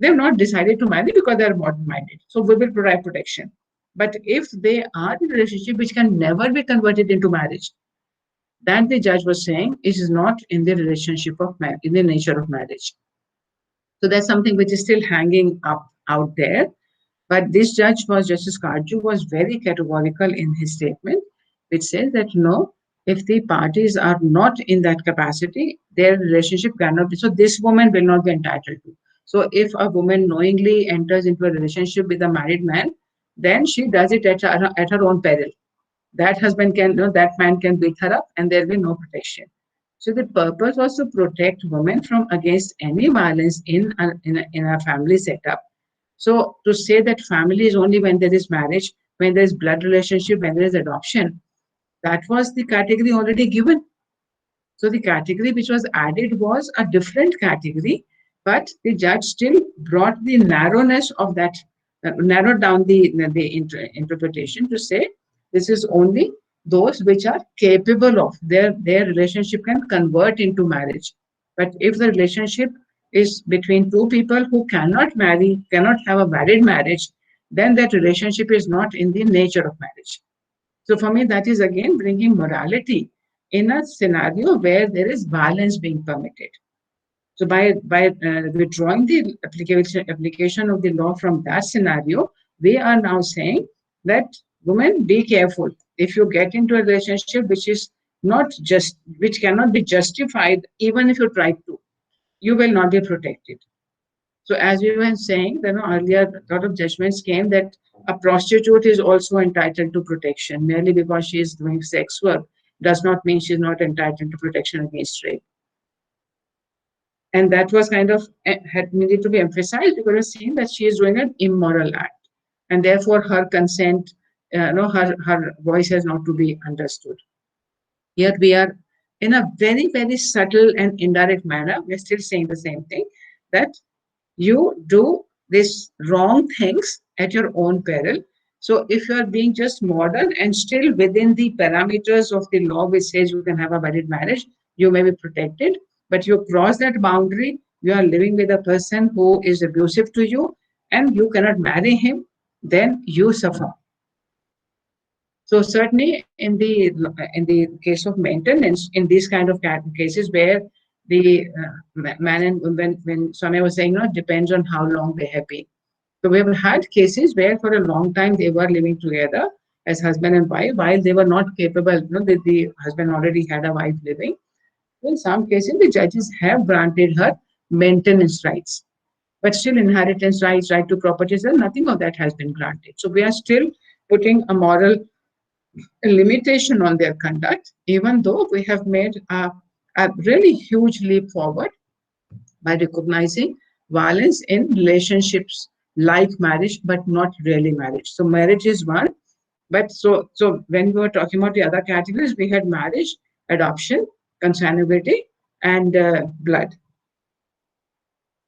they've not decided to marry because they're modern minded. So we will provide protection. But if they are in a relationship which can never be converted into marriage, that the judge was saying it is not in the relationship of in the nature of marriage. So that's something which is still hanging up out there. But this judge was Justice Karju was very categorical in his statement, which says that no, if the parties are not in that capacity, their relationship cannot be. So this woman will not be entitled to. So if a woman knowingly enters into a relationship with a married man, then she does it at her own peril. That husband can, that man can beat her up and there will be no protection. So the purpose was to protect women from against any violence in a family setup. So to say that family is only when there is marriage, when there is blood relationship, when there is adoption, that was the category already given. So the category which was added was a different category, but the judge still brought the narrowness of that, narrowed down the interpretation to say this is only those which are capable of their relationship can convert into marriage. But if the relationship is between two people who cannot marry, cannot have a married marriage, then that relationship is not in the nature of marriage. So for me, that is again bringing morality in a scenario where there is violence being permitted. So by withdrawing the application of the law from that scenario, we are now saying that women, be careful. If you get into a relationship which cannot be justified, even if you try to, you will not be protected. So as we were saying, earlier a lot of judgments came that a prostitute is also entitled to protection. Merely because she is doing sex work does not mean she is not entitled to protection against rape. And that was kind of had needed to be emphasized because it was seen that she is doing an immoral act, and therefore her consent, no, her voice has not to be understood. Yet we are, in a very, very subtle and indirect manner, we're still saying the same thing, that you do these wrong things at your own peril. So if you are being just modern and still within the parameters of the law, which says you can have a valid marriage, you may be protected. But you cross that boundary, you are living with a person who is abusive to you, and you cannot marry him, then you suffer. So certainly in the case of maintenance, in these kind of cases where the man and when Sonia was saying, no, it depends on how long they have been. So we have had cases where for a long time they were living together as husband and wife, while they were not capable, the husband already had a wife living. In some cases, the judges have granted her maintenance rights, but still inheritance rights, right to properties, and nothing of that has been granted. So we are still putting a moral limitation on their conduct, even though we have made a really huge leap forward by recognizing violence in relationships like marriage, but not really marriage. So marriage is one, but so when we were talking about the other categories, we had marriage, adoption, consanguinity, and blood.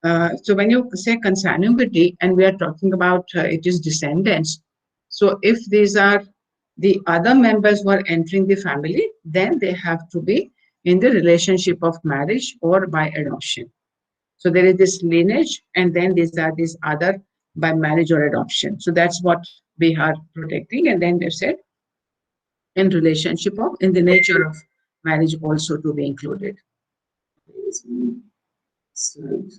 So when you say consanguinity, and we are talking about it is descendants. So if these are the other members who are entering the family, then they have to be in the relationship of marriage or by adoption. So there is this lineage, and then these are these other by marriage or adoption. So that's what we are protecting. And then they said in relationship of in the nature of marriage also to be included. Slide.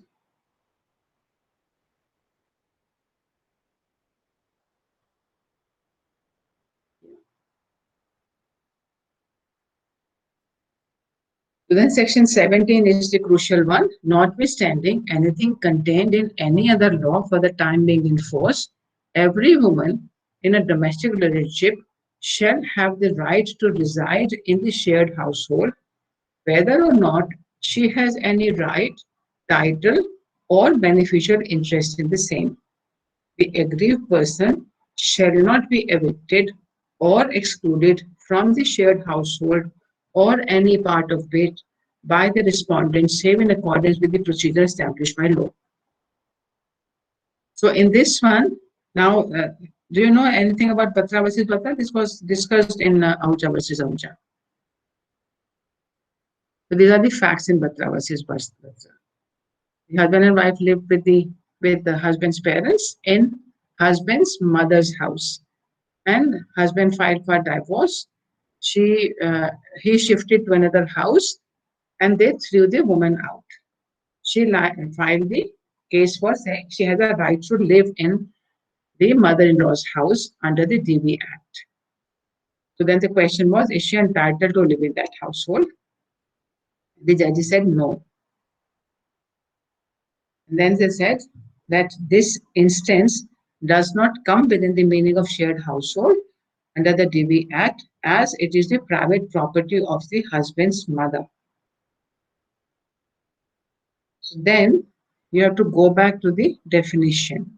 So then section 17 is the crucial one. Notwithstanding anything contained in any other law for the time being in force, every woman in a domestic relationship shall have the right to reside in the shared household, whether or not she has any right, title, or beneficial interest in the same. The aggrieved person shall not be evicted or excluded from the shared household or any part of it by the respondent, save in accordance with the procedure established by law. So in this one, now, do you know anything about Batra versus Batra? This was discussed in Ahuja versus Ahuja. So these are the facts in Batra versus Batra. The husband and wife lived with the husband's parents in husband's mother's house, and husband filed for divorce. He shifted to another house, and they threw the woman out. She filed the case for saying she has a right to live in the mother-in-law's house under the DV Act. So then the question was, is she entitled to live in that household? The judge said no. And then they said that this instance does not come within the meaning of shared household under the DV Act, as it is the private property of the husband's mother. So then you have to go back to the definition.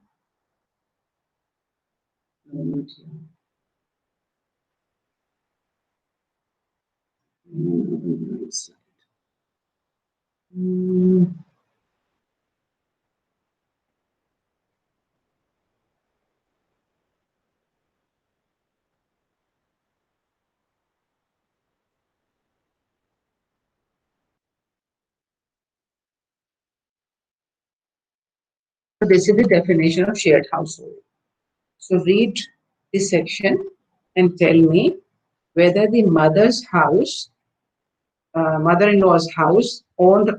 This is the definition of shared household. So read this section and tell me whether the mother's house, mother-in-law's house, owned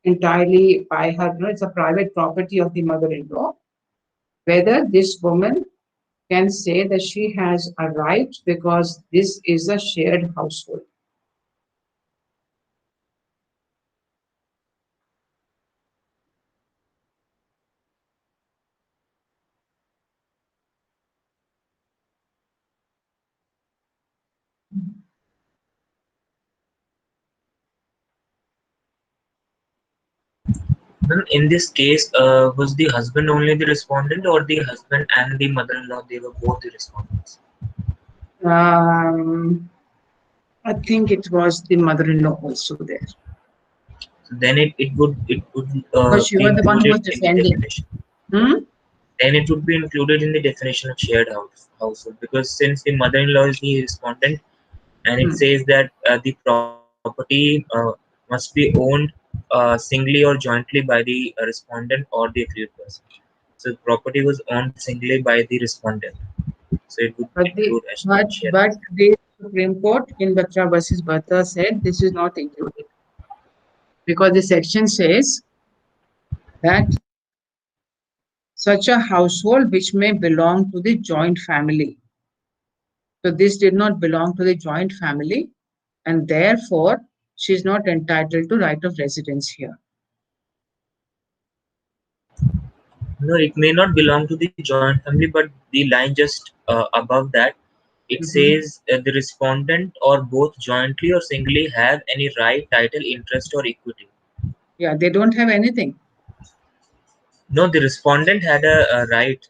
entirely by her, it's a private property of the mother-in-law, whether this woman can say that she has a right because this is a shared household. Then in this case, was the husband only the respondent, or the husband and the mother-in-law, they were both the respondents? I think it was the mother-in-law also there. So then it would Because she be was the one who was included in the defending. definition. Hmm? Then it would be included in the definition of shared household, because since the mother-in-law is the respondent, and it says that the property must be owned singly or jointly by the respondent or the aggrieved person. So the property was owned singly by the respondent. So it would include as shared. But the Supreme Court in Batra versus Batra said this is not included, because the section says that such a household which may belong to the joint family. So this did not belong to the joint family, and therefore she is not entitled to right of residence here. No, it may not belong to the joint family, but the line just above that, it says the respondent or both jointly or singly have any right, title, interest, or equity. Yeah, they don't have anything. No, the respondent had a right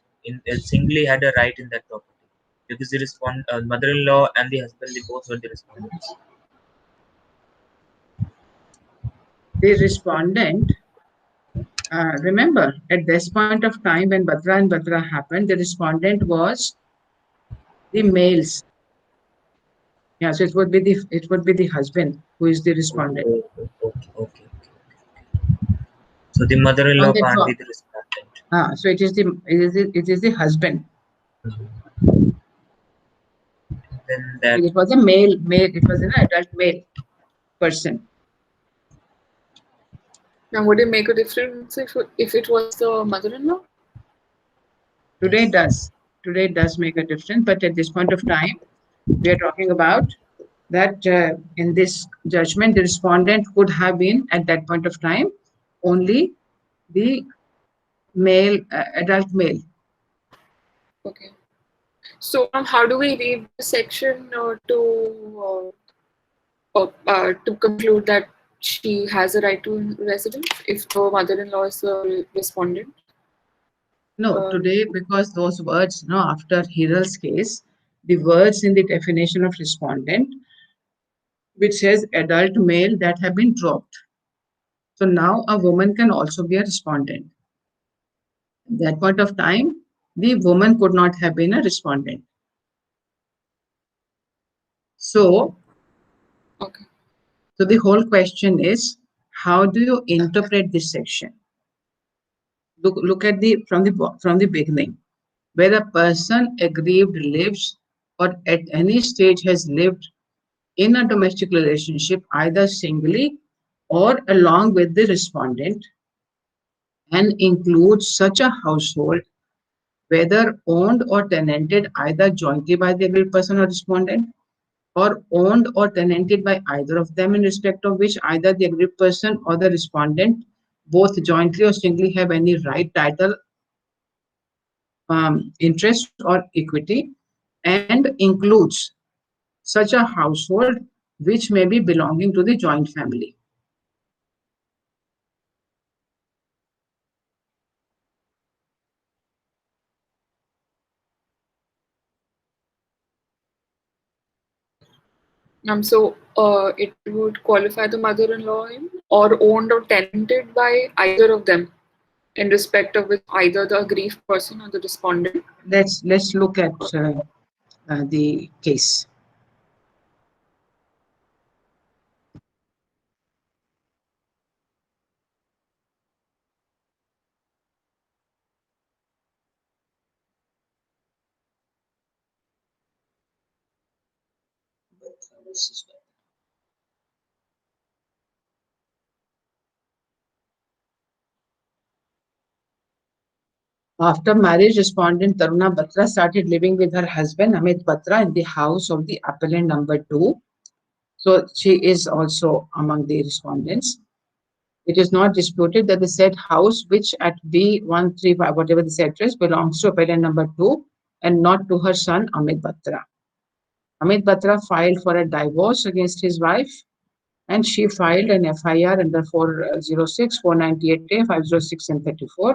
singly had a right in that property, because the mother-in-law and the husband, they both were the respondents. The respondent, remember, at this point of time when Batra and Batra happened, the respondent was the males. Yeah, so it would be the husband who is the respondent. Okay. So the mother-in-law can't be the respondent. So it is the husband. Then that It was a male. It was an adult male person. Now, would it make a difference if it was the mother-in-law? Today it does. Today it does make a difference, but at this point of time, we are talking about that in this judgment, the respondent would have been at that point of time only the male, adult male. Okay. So, how do we read the section to conclude that she has a right to residence if the mother-in-law is the respondent? No, today, because those words, after Hiral's case, the words in the definition of respondent, which says adult male, that have been dropped. So now a woman can also be a respondent. At that point of time, the woman could not have been a respondent. So, Okay. So the whole question is, how do you interpret this section? Look at from the beginning, where a person aggrieved lives or at any stage has lived in a domestic relationship, either singly or along with the respondent, and includes such a household, whether owned or tenanted either jointly by the aggrieved person or respondent, or owned or tenanted by either of them, in respect of which either the aggrieved person or the respondent both jointly or singly have any right, title, interest, or equity, and includes such a household which may be belonging to the joint family. So it would qualify the mother-in-law or owned or tenanted by either of them in respect of with either the aggrieved person or the respondent. Let's look at the case. After marriage, respondent Taruna Batra started living with her husband Amit Batra in the house of the appellant number 2. So she is also among the respondents. It is not disputed that the said house, which at B135, whatever the address, belongs to appellant number 2 and not to her son Amit Batra. Amit Batra filed for a divorce against his wife, and she filed an FIR under 406, 498A, 506, and 34.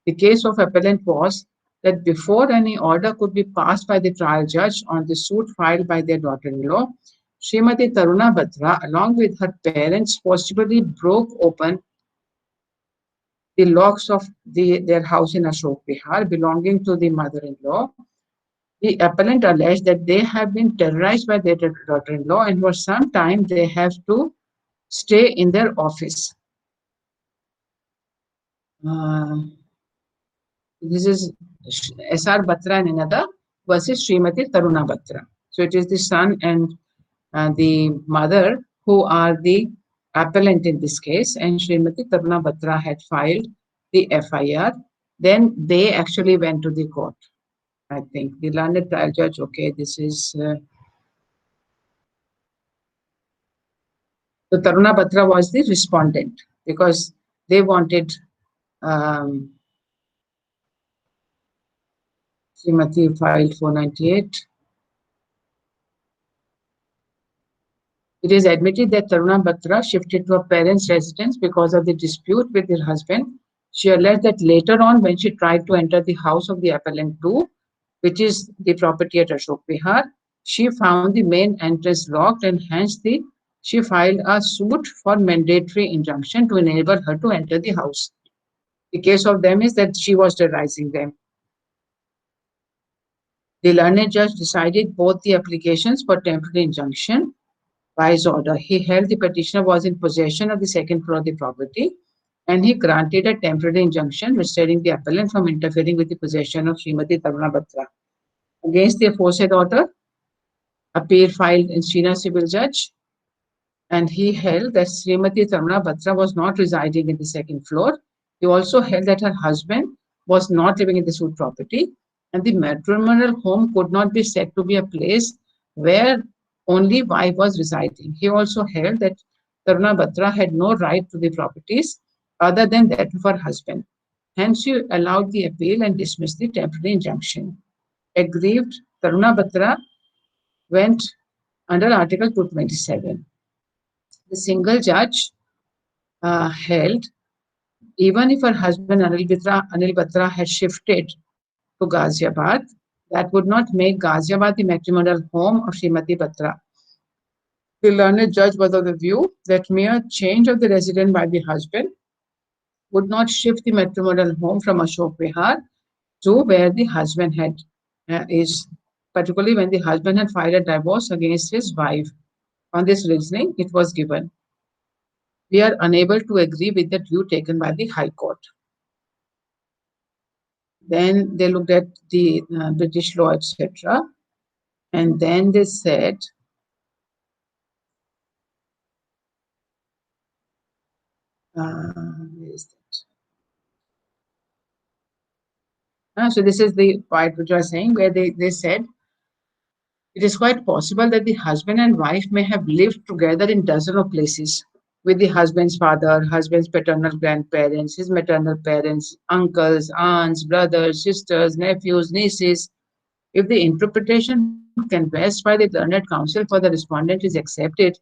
The case of appellant was that before any order could be passed by the trial judge on the suit filed by their daughter-in-law, Srimati Taruna Batra, along with her parents, forcibly broke open the locks of their house in Ashok Vihar belonging to the mother-in-law. The appellant alleged that they have been terrorized by their daughter-in-law and for some time they have to stay in their office. This is S.R. Batra and another versus Srimati Taruna Batra. So it is the son and the mother who are the appellant in this case, and Srimati Taruna Batra had filed the FIR. Then they actually went to the court. I think the learned trial judge, okay, this is so Taruna Batra was the respondent because they wanted Srimati filed 498. It is admitted that Taruna Batra shifted to her parents' residence because of the dispute with her husband. She alleged that later on, when she tried to enter the house of the appellant too, which is the property at Ashok Vihar, she found the main entrance locked and hence she filed a suit for mandatory injunction to enable her to enter the house. The case of them is that she was terrorizing them. The learned judge decided both the applications for temporary injunction by his order. He held the petitioner was in possession of the second floor of the property and he granted a temporary injunction restraining the appellant from interfering with the possession of Srimati Taruna Batra. Against the aforesaid order, appeal filed in Srina Civil Judge, and he held that Srimati Taruna Batra was not residing in the second floor. He also held that her husband was not living in the suit property, and the matrimonial home could not be said to be a place where only wife was residing. He also held that Taruna Batra had no right to the properties other than that of her husband. Hence, he allowed the appeal and dismissed the temporary injunction. Aggrieved, Taruna Batra went under Article 227. The single judge held, even if her husband Anil Batra had shifted to Ghaziabad, that would not make Ghaziabad the matrimonial home of Srimati Batra. The learned judge was of the view that mere change of the residence by the husband would not shift the matrimonial home from Ashok Vihar to where the husband is, particularly when the husband had filed a divorce against his wife. On this reasoning, it was given. We are unable to agree with the view taken by the High Court. Then they looked at the British law, etc. And then they said, where is that? So this is the part which I was saying, where they said, it is quite possible that the husband and wife may have lived together in dozens of places with the husband's father, husband's paternal grandparents, his maternal parents, uncles, aunts, brothers, sisters, nephews, nieces. If the interpretation canvassed by the learned counsel for the respondent is accepted,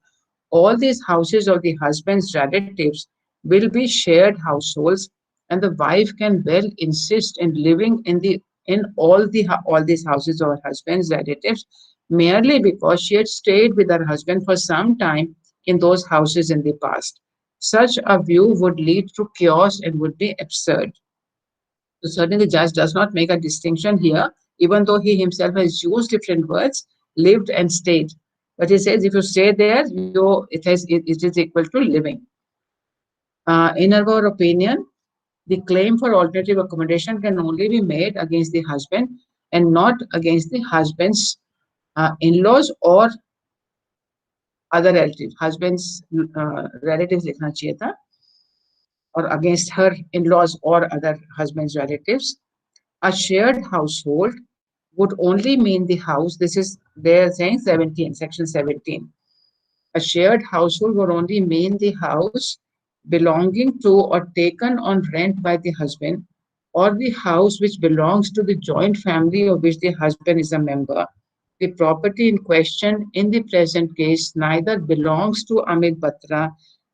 all these houses of the husband's relatives will be shared households, and the wife can well insist in living in all these houses of her husband's relatives merely because she had stayed with her husband for some time in those houses in the past. Such a view would lead to chaos and would be absurd. So certainly the judge does not make a distinction here, even though he himself has used different words, lived and stayed. But he says if you stay there, it is equal to living. In our opinion, the claim for alternative accommodation can only be made against the husband and not against the husband's in-laws or other relatives. Husband's relatives likhna chahiye tha, or against her in-laws or other husband's relatives. A shared household would only mean the house. This is, they're saying 17, section 17. A shared household would only mean the house belonging to or taken on rent by the husband, or the house which belongs to the joint family of which the husband is a member, the property in question in the present case neither belongs to Amit Batra,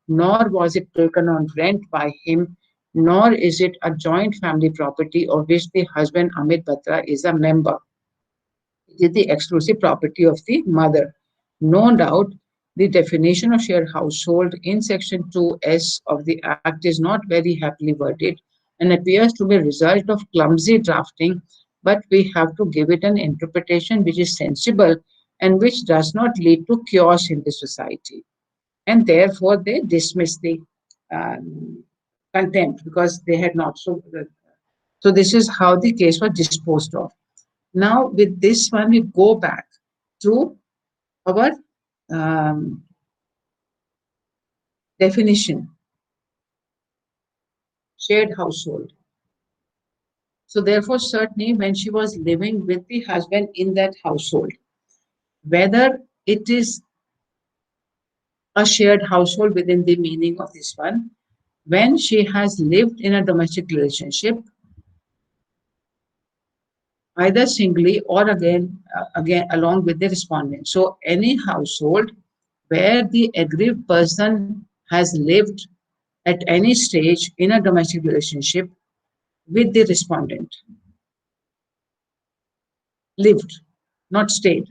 nor was it taken on rent by him, nor is it a joint family property of which the husband Amit Batra is a member. It is the exclusive property of the mother. No doubt, the definition of shared household in Section 2S of the Act is not very happily worded and appears to be a result of clumsy drafting, but we have to give it an interpretation which is sensible and which does not lead to chaos in the society. And therefore, they dismiss the um, contempt because they had not. So this is how the case was disposed of. Now, with this one, we go back to our um, definition, shared household. So therefore, certainly when she was living with the husband in that household, whether it is a shared household within the meaning of this one, when she has lived in a domestic relationship, either singly or again along with the respondent. So any household where the aggrieved person has lived at any stage in a domestic relationship with the respondent, lived, not stayed.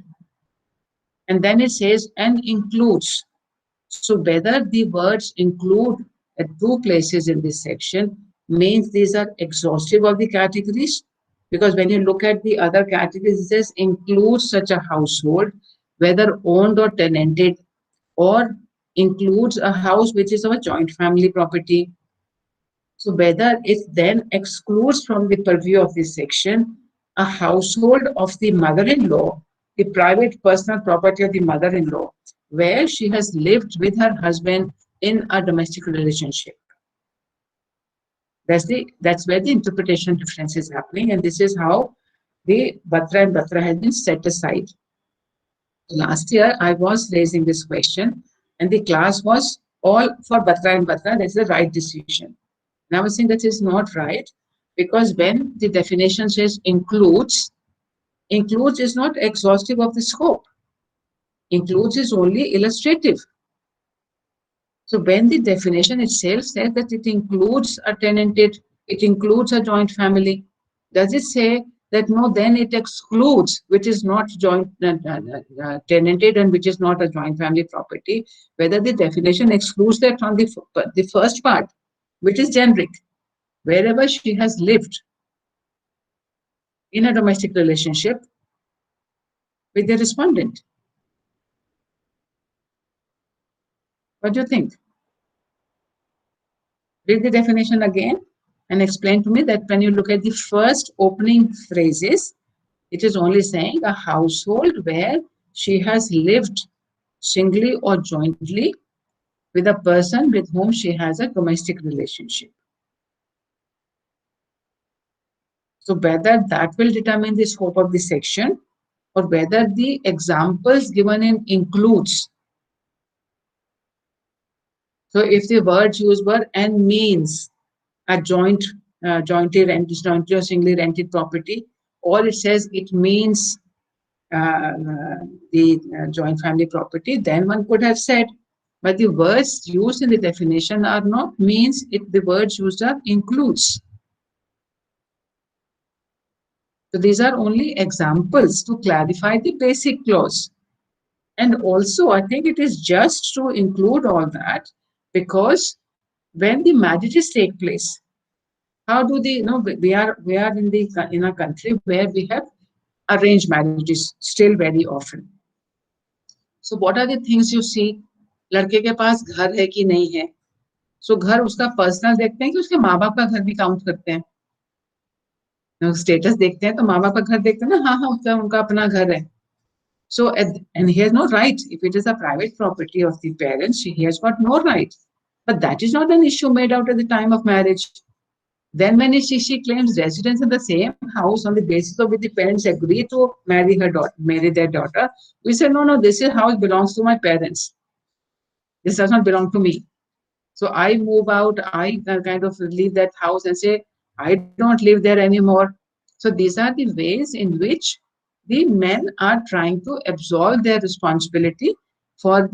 And then it says, and includes. So whether the words include at two places in this section means these are exhaustive of the categories. Because when you look at the other categories, it says includes such a household, whether owned or tenanted, or includes a house which is of a joint family property. So whether it then excludes from the purview of this section a household of the mother-in-law, the private personal property of the mother-in-law, where she has lived with her husband in a domestic relationship. That's where the interpretation difference is happening, and this is how the Batra and Batra has been set aside. Last year, I was raising this question, and the class was all for Batra and Batra. That's the right decision. And I was saying that is not right because when the definition says includes, includes is not exhaustive of the scope. Includes is only illustrative. So when the definition itself says that it includes a tenanted, it includes a joint family, does it say that no, then it excludes, which is not joint tenanted and which is not a joint family property, whether the definition excludes that from the first part, which is generic, wherever she has lived in a domestic relationship with the respondent. What do you think? Read the definition again and explain to me that when you look at the first opening phrases, it is only saying a household where she has lived singly or jointly with a person with whom she has a domestic relationship. So whether that will determine the scope of the section or whether the examples given in includes. So if the words used were and means a jointly or singly rented property, or it says it means the joint family property, then one could have said, but the words used in the definition are not means, the words used are includes. So these are only examples to clarify the basic clause. And also, I think it is just to include all that because when the marriages take place, how do they, we are in a country where we have arranged marriages still very often. So what are the things you see? लड़के के पास घर है कि नहीं है. So घर उसका personal देखते हैं कि उसके माँ बाप का घर भी काउंट करते हैं. स्टेटस देखते हैं तो माँ बाप का घर देखते हैं ना, हाँ हाँ उनका अपना घर है. So and he has no right. If it is a private property of the parents, he has got no right. But that is not an issue made out at the time of marriage. Then when she claims residence in the same house on the basis of which the parents agree to marry their daughter, we say, no, this house belongs to my parents. This does not belong to me. So I move out, I kind of leave that house and say, I don't live there anymore. So these are the ways in which the men are trying to absolve their responsibility for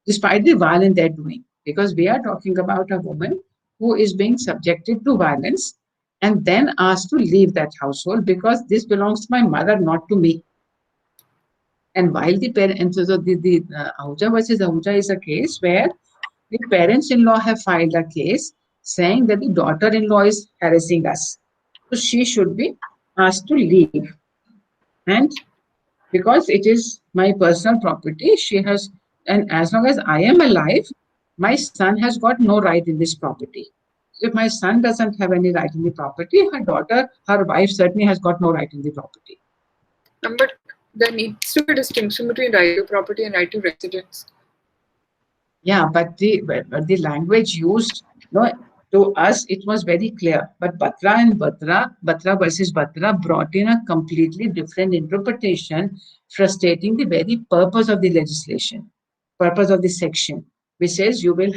despite the violence they're doing. Because we are talking about a woman who is being subjected to violence and then asked to leave that household because this belongs to my mother, not to me. And while the parents, so the Ahuja versus Ahuja is a case where the parents-in-law have filed a case saying that the daughter-in-law is harassing us. So she should be asked to leave. And because it is my personal property, she has, and as long as I am alive, my son has got no right in this property. If my son doesn't have any right in the property, her daughter, her wife certainly has got no right in the property. But there needs to be a distinction between right to property and right to residence. Yeah, but the language used, to us it was very clear. But Batra versus Batra brought in a completely different interpretation, frustrating the very purpose of the legislation, purpose of the section, which says you will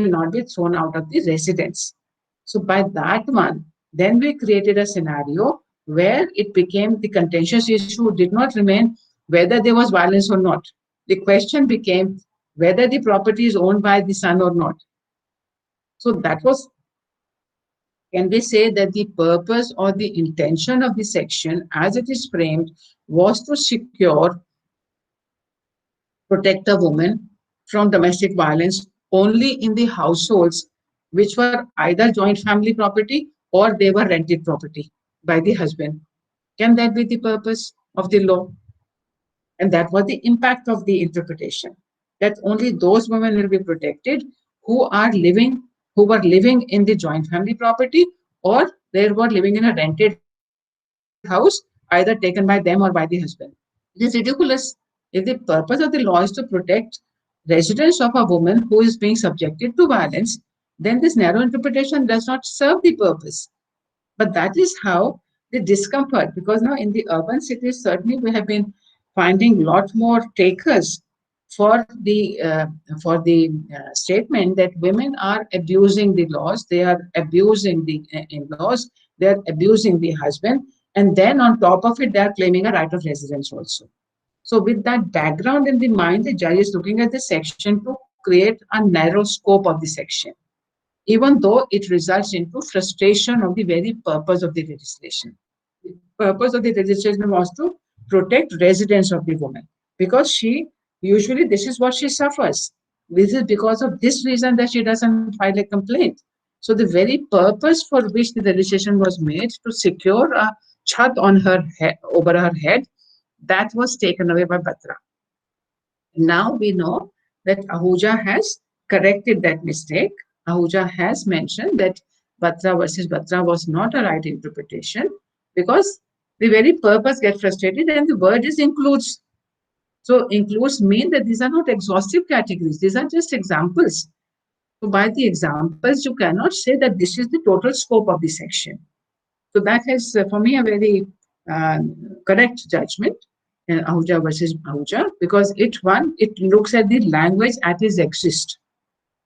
not be thrown out of the residence. So by that one, then we created a scenario where it became the contentious issue did not remain whether there was violence or not. The question became whether the property is owned by the son or not. So that was, can we say that the purpose or the intention of the section as it is framed was to secure, protect a woman from domestic violence only in the households which were either joint family property or they were rented property by the husband. Can that be the purpose of the law? And that was the impact of the interpretation, that only those women will be protected who are living, who were living in the joint family property or they were living in a rented house, either taken by them or by the husband. It is ridiculous. If the purpose of the law is to protect residents of a woman who is being subjected to violence, then this narrow interpretation does not serve the purpose. But that is how the discomfort, because now in the urban cities, certainly we have been finding a lot more takers for the statement that women are abusing the laws, they are abusing the in-laws, they are abusing the husband, and then on top of it, they are claiming a right of residence also. So with that background in the mind, the judge is looking at the section to create a narrow scope of the section, even though it results into frustration of the very purpose of the legislation. The purpose of the legislation was to protect residents of the woman because she usually this is what she suffers. This is because of this reason that she doesn't file a complaint. So the very purpose for which the legislation was made to secure a chat on her head, over her head, that was taken away by Batra. Now we know that Ahuja has corrected that mistake. Ahuja has mentioned that Batra versus Batra was not a right interpretation because the very purpose gets frustrated and the word is includes. So includes mean that these are not exhaustive categories. These are just examples. So by the examples, you cannot say that this is the total scope of the section. So that is, for me, a very correct judgment in Ahuja versus Ahuja because it looks at the language as it exists.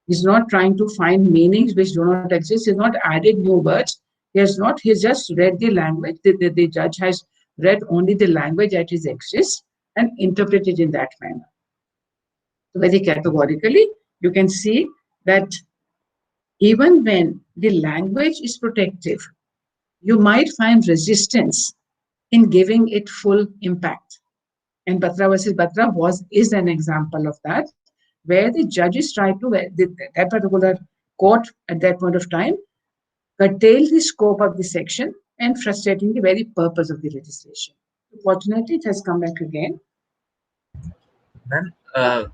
He's not trying to find meanings which do not exist. He's not added new words. He's just read the language. The judge has read only the language as it exists and interpreted in that manner. So very categorically, you can see that even when the language is protective, you might find resistance in giving it full impact. And Batra versus Batra is an example of that, where the judges tried to, that particular court at that point of time, curtail the scope of the section and frustrating the very purpose of the legislation. Fortunately, it has come back again. Ma'am,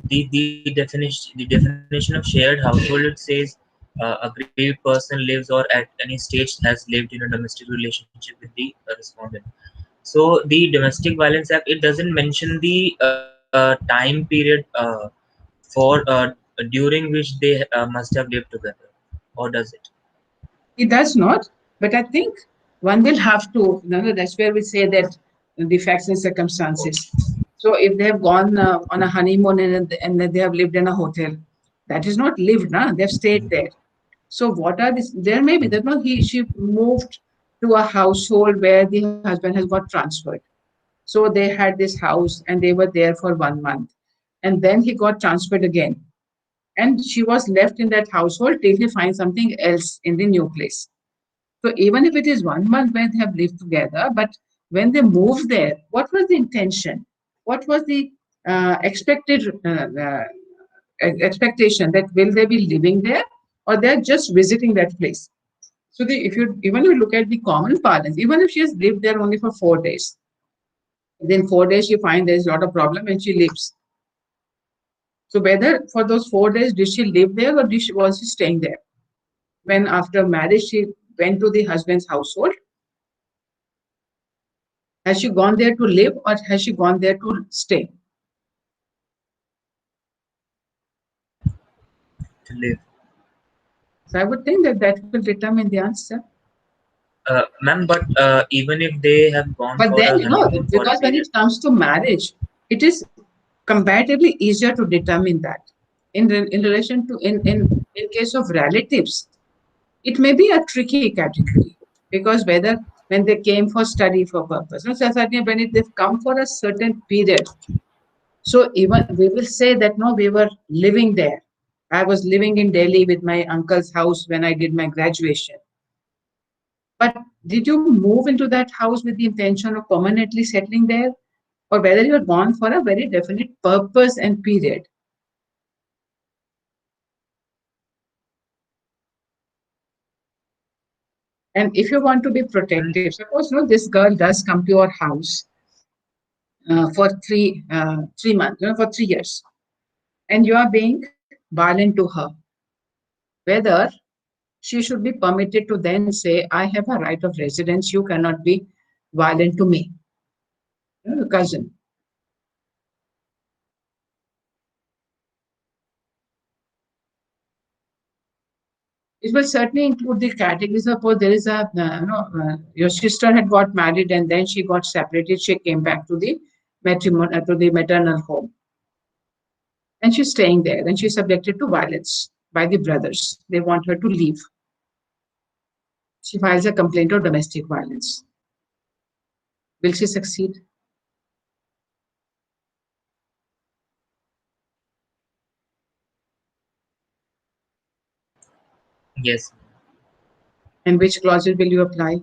the definition of shared household, it says a aggrieved person lives or at any stage has lived in a domestic relationship with the respondent. So the Domestic Violence Act, it doesn't mention the time period for during which they must have lived together, or does it? It does not, but I think one will have to, that's where we say that the facts and circumstances. So if they have gone on a honeymoon and they have lived in a hotel, that is not lived, they've stayed there. So what are this? There may be that no, she moved to a household where the husband has got transferred. So they had this house and they were there for 1 month. And then he got transferred again. And she was left in that household till he finds something else in the new place. So even if it is 1 month where they have lived together, but when they moved there, what was the intention? What was the expected expectation that will they be living there or they're just visiting that place? So if you even if you look at the common parlance, even if she has lived there only for 4 days, then 4 days she finds there's a lot of problem and she leaves. So whether for those 4 days did she live there or was she staying there? When after marriage she went to the husband's household, has she gone there to live or has she gone there to stay? To live. So I would think that that will determine the answer. Ma'am, but even if they have gone But for then, a honeymoon for a because when period, it comes to marriage, it is comparatively easier to determine that. In relation to in case of relatives, it may be a tricky category because whether when they came for study for purpose, no, so certainly when they've come for a certain period. So even we will say that no, we were living there. I was living in Delhi with my uncle's house when I did my graduation. But did you move into that house with the intention of permanently settling there? Or whether you're gone for a very definite purpose and period? And if you want to be protective, suppose no, this girl does come to your house for 3 months, for 3 years, and you are being violent to her, whether she should be permitted to then say, I have a right of residence, you cannot be violent to me, cousin. It will certainly include the category. Suppose there is your sister had got married and then she got separated. She came back to the to the maternal home, and she's staying there. And she's subjected to violence by the brothers. They want her to leave. She files a complaint of domestic violence. Will she succeed? yes. And which clauses will you apply?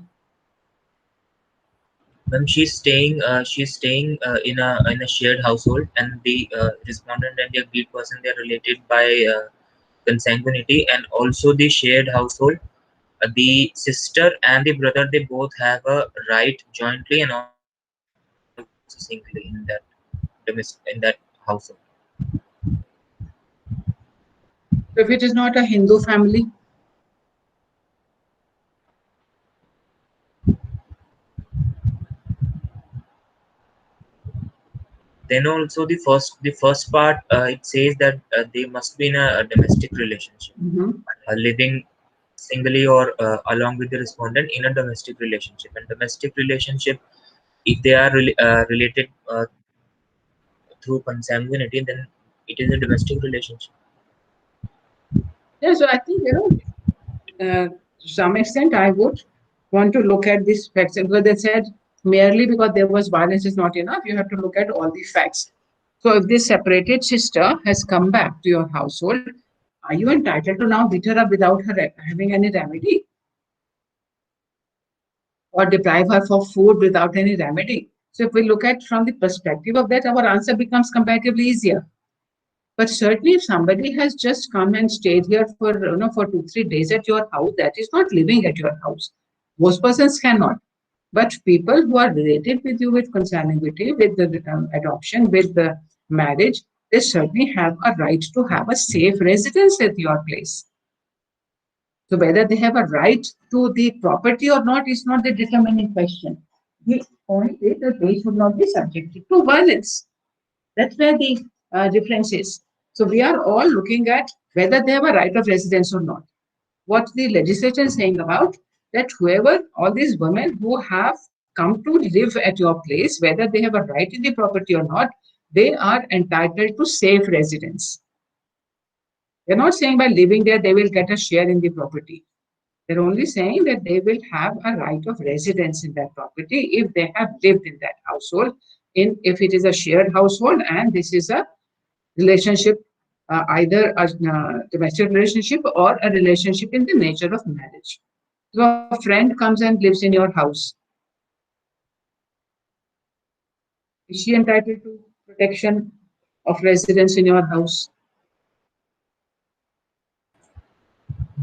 Ma'am, she's staying in a shared household, and the respondent and the agreed person, they are related by consanguinity, and also the shared household. The sister and the brother, they both have a right jointly and also singly in that household. So if it is not a Hindu family, Then also the first part, it says that they must be in a domestic relationship, living singly or along with the respondent in a domestic relationship. And domestic relationship, if they are related through consanguinity, then it is a domestic relationship. yeah. So I think to some extent, I would want to look at these facts because they said merely because there was violence is not enough. You have to look at all the facts. So if this separated sister has come back to your household, are you entitled to now beat her up without her having any remedy? Or deprive her for food without any remedy? So if we look at from the perspective of that, our answer becomes comparatively easier. But certainly, if somebody has just come and stayed here for for 2 3 days at your house, that is not living at your house. Most persons cannot. But people who are related with you with consanguinity, with the adoption, with the marriage, they certainly have a right to have a safe residence at your place. So whether they have a right to the property or not is not the determining question. The point is that they should not be subjected to violence. That's where the difference is. So we are all looking at whether they have a right of residence or not. What the legislature is saying about that whoever, all these women who have come to live at your place, whether they have a right in the property or not, they are entitled to safe residence. They're not saying by living there they will get a share in the property. They're only saying that they will have a right of residence in that property if they have lived in that household, in if it is a shared household and this is a relationship, either a domestic relationship or a relationship in the nature of marriage. So a friend comes and lives in your house. Is she entitled to protection of residence in your house?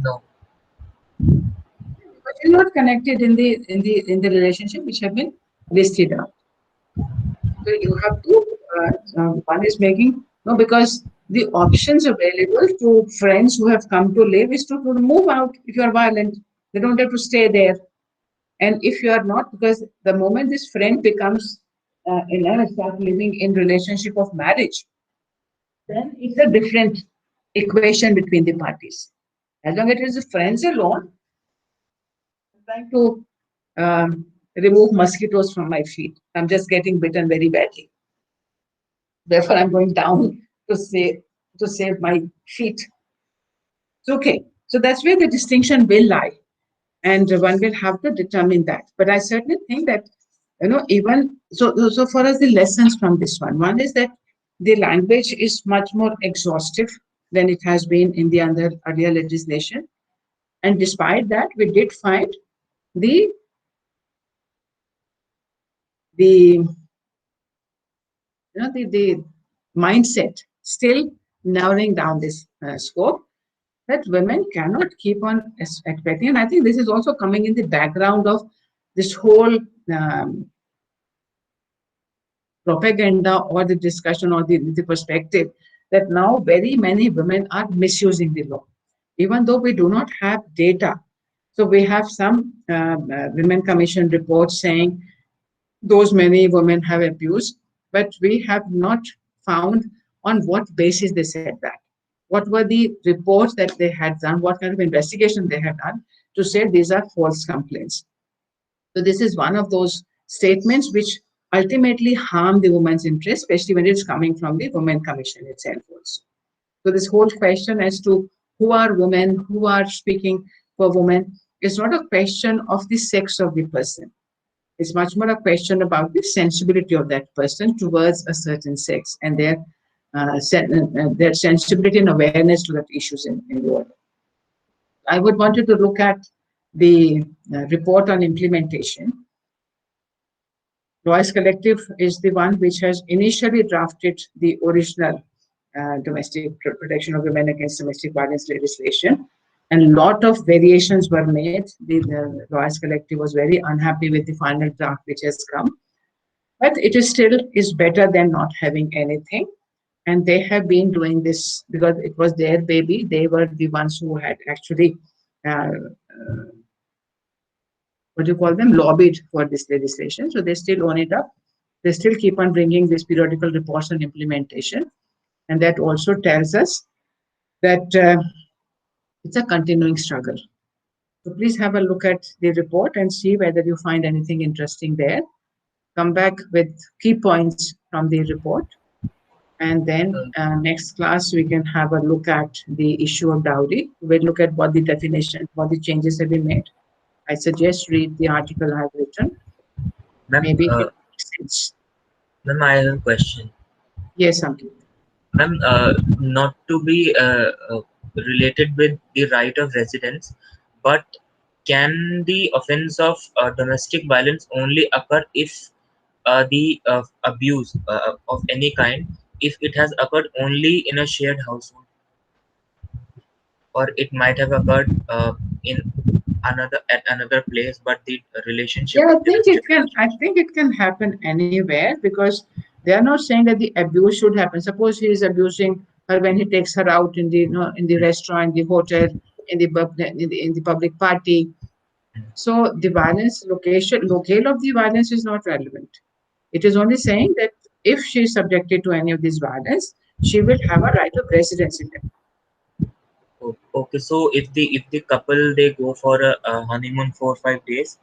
No. But you're not connected in the relationship which have been listed out. So you have to, one is making, no, because the options available to friends who have come to live is to move out if you are violent. They don't have to stay there. And if you are not, because the moment this friend becomes, start living in relationship of marriage, then it's a different equation between the parties. As long as it is friends alone, I'm trying to remove mosquitoes from my feet. I'm just getting bitten very badly. Therefore, I'm going down to save my feet. It's okay. So that's where the distinction will lie, and one will have to determine that. But I certainly think that even so for us the lessons from this one is that the language is much more exhaustive than it has been in the earlier legislation, and despite that, we did find the the the mindset still narrowing down this scope, that women cannot keep on expecting. And I think this is also coming in the background of this whole propaganda or the discussion or the perspective that now very many women are misusing the law, even though we do not have data. So we have some Women Commission reports saying those many women have abused, but we have not found on what basis they said that. What were the reports that they had done? What kind of investigation they had done to say these are false complaints? So this is one of those statements which ultimately harm the woman's interest, especially when it's coming from the Women Commission itself also. So this whole question as to who are women, who are speaking for women, is not a question of the sex of the person. It's much more a question about the sensibility of that person towards a certain sex and their sensibility and awareness to that issues in the world. I would want you to look at the report on implementation. Royce Collective is the one which has initially drafted the original domestic protection of women against domestic violence legislation, and a lot of variations were made. The Royce Collective was very unhappy with the final draft which has come, but it is still is better than not having anything. And they have been doing this because it was their baby. They were the ones who had actually what do you call them, lobbied for this legislation. So they still own it up. They still keep on bringing these periodical reports on implementation. And that also tells us that it's a continuing struggle. So please have a look at the report and see whether you find anything interesting there. Come back with key points from the report. And then next class, we can have a look at the issue of dowry. We'll look at what the definition, what the changes have been made. I suggest read the article I've written. Maybe it makes sense. Ma'am, I have a question. Yes, Ankit. Ma'am, not to be related with the right of residence, but can the offense of domestic violence only occur if the abuse of any kind, if it has occurred only in a shared household, or it might have occurred in another place, but the relationship? Yeah, I think it can happen anywhere, because they are not saying that the abuse should happen. Suppose he is abusing her when he takes her out in the in the restaurant, the hotel, in the public party. So the violence locale of the violence is not relevant. It is only saying that if she is subjected to any of this violence, she will have a right of residence in it. Okay, so if the couple, they go for a honeymoon for 5 days,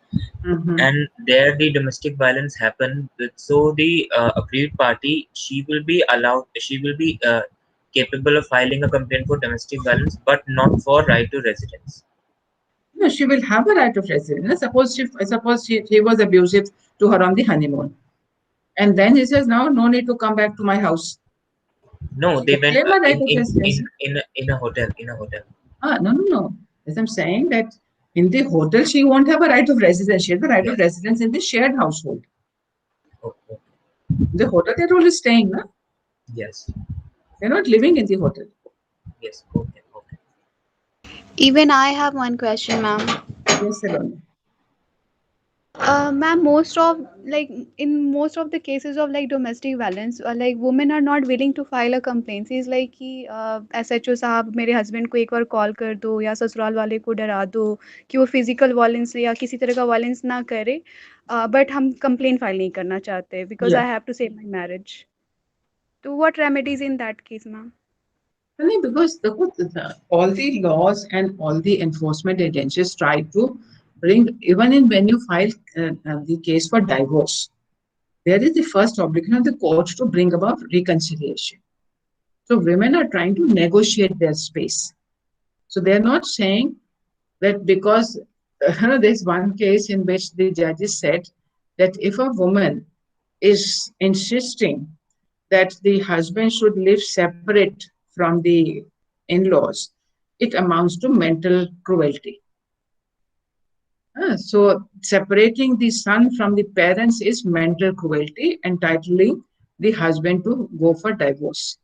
and there the domestic violence happen, so the aggrieved party, she will be capable of filing a complaint for domestic violence, but not for right to residence. No, she will have a right of residence. Suppose he was abusive to her on the honeymoon. And then he says, now no need to come back to my house. No, She they can went claim a right of residence. in a hotel. No. As I'm saying that in the hotel, she won't have a right of residence. She has the right of residence in the shared household. Okay. The hotel, they're only staying, no? Yes. They're not living in the hotel. Yes. Okay. Even I have one question, ma'am. Yes, Saloni. Ma'am, in most of the cases of like domestic violence, like women are not willing to file a complaint. She's like कि SHO साहब मेरे husband को एक बार call कर दो या ससुराल वाले को डरा दो कि वो physical violence या किसी तरह का violence ना करे, but हम complaint file नहीं करना चाहते because I have to save my marriage. So what remedies in that case, ma'am? Only because all the laws and all the enforcement agencies try to bring, even in when you file the case for divorce, there is the first obligation of the courts to bring about reconciliation. So women are trying to negotiate their space. So they're not saying that because there's one case in which the judges said that if a woman is insisting that the husband should live separate from the in-laws, it amounts to mental cruelty. So separating the son from the parents is mental cruelty, entitling the husband to go for divorce.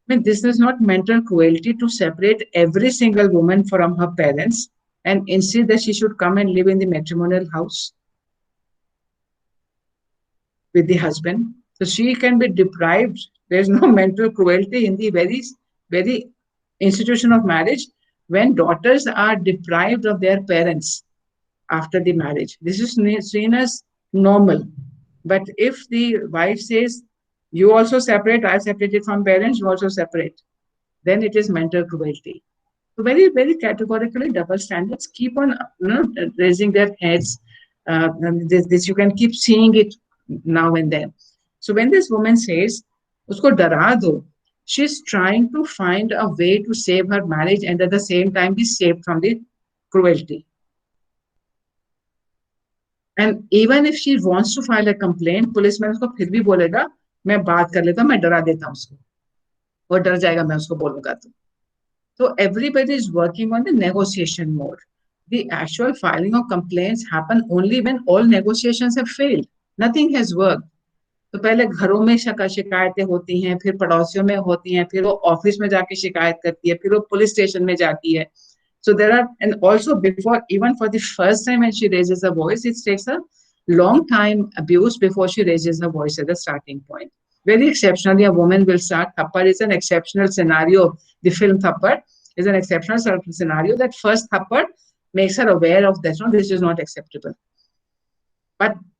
I mean, this is not mental cruelty to separate every single woman from her parents and insist that she should come and live in the matrimonial house with the husband. So she can be deprived. There's no mental cruelty in the very institution of marriage when daughters are deprived of their parents after the marriage. This is seen as normal. But if the wife says, you also separate, I separated from parents, you also separate, then it is mental cruelty. So very, very categorically, double standards keep on raising their heads. This you can keep seeing it now and then. So when this woman says, usko dara do, she's trying to find a way to save her marriage and at the same time be saved from the cruelty. And even if she wants to file a complaint, policeman उसको फिर भी बोलेगा मैं बात कर लेता हूँ, मैं डरा देता हूँ उसको, वो डर जाएगा मैं उसको बोलूंगा तो. So everybody is working on the negotiation mode. The actual filing of complaints happen only when all negotiations have failed. Nothing has worked. तो पहले घरों में शिकायतें होती हैं, फिर पड़ोसियों में होती हैं, फिर वो ऑफिस में जाके शिकायत करती है, फिर वो पुलिस स्टेशन में जाती है. So there are, and also before, even for the first time when she raises her voice, it takes a long time abuse before she raises her voice at the starting point. Very exceptionally, a woman will start. Thappad is an exceptional scenario. The film Thappad is an exceptional scenario that first Thappad makes her aware of that. No, this is not acceptable.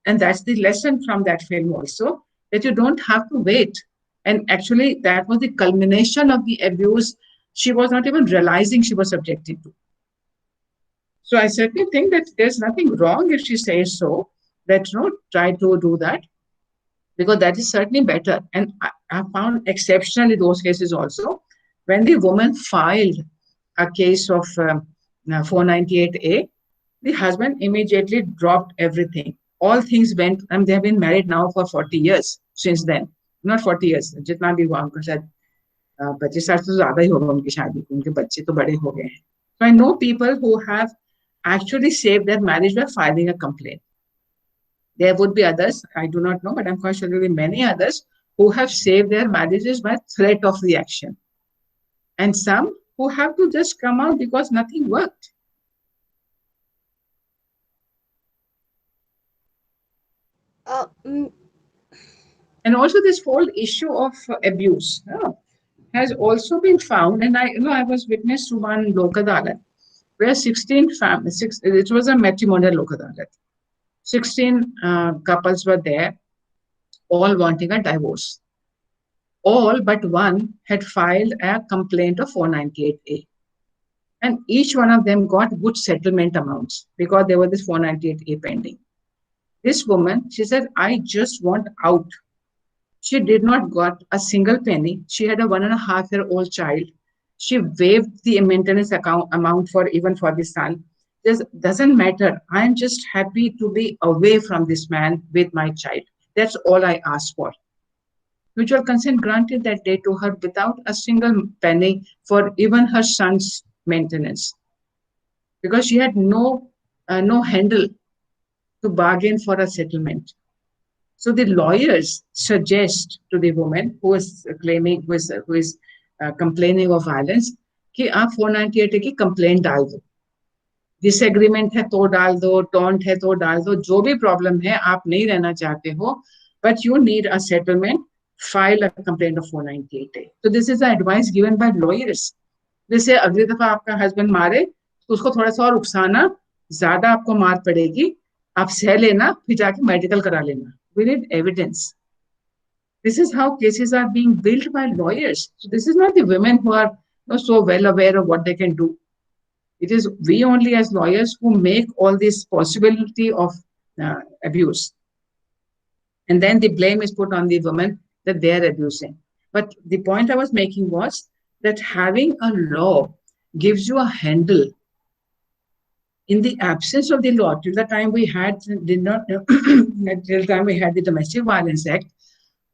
And that's the lesson from that film also, that you don't have to wait. And actually, that was the culmination of the abuse. She was not even realizing she was subjected to. So I certainly think that there's nothing wrong if she says so, that try to do that, because that is certainly better. And I found exceptionally those cases also, when the woman filed a case of 498A, the husband immediately dropped everything. All things went, and they have been married now for 40 years since then. Not 40 years, जितना भी हुआ उनका शायद 25 साल से ज़्यादा ही होगा उनकी शादी को, उनके बच्चे तो बड़े हो गए हैं. So I know people who have actually saved their marriage by filing a complaint. There would be others, I do not know, but I'm quite sure there will be many others who have saved their marriages by threat of reaction. And some who have to just come out because nothing worked. And also this whole issue of abuse has also been found. And I was witness to one Lok Adalat where 16 families, it was a matrimonial Lok Adalat. 16 couples were there, all wanting a divorce. All but one had filed a complaint of 498A. And each one of them got good settlement amounts because there was this 498A pending. This woman, she said, I just want out. She did not got a single penny. She had a 1.5-year-old child. She waived the maintenance amount for even for the son. This doesn't matter. I am just happy to be away from this man with my child. That's all I asked for. Mutual consent granted that day to her without a single penny for even her son's maintenance, because she had no handle to bargain for a settlement. So the lawyers suggest to the woman who is complaining of violence कि आप 498 की complaint डाल दो, disagreement है तो डाल दो, taunt है तो डाल दो, जो भी प्रॉब्लम है, आप नहीं रहना चाहते हो, but you need a settlement, file a complaint of 498A. So this is the advice given by lawyers. जैसे अगली दफा आपका हस्बैंड मारे तो उसको थोड़ा सा और उकसाना, ज्यादा आपको मार पड़ेगी, आप सह लेना, फिर जाके मेडिकल करा लेना. We need evidence. This is how cases are being built by lawyers. So this is not the women who are so well aware of what they can do. It is we only as lawyers who make all this possibility of abuse. And then the blame is put on the women that they are abusing. But the point I was making was that having a law gives you a handle. In the absence of the law, till the time we had the Domestic Violence Act,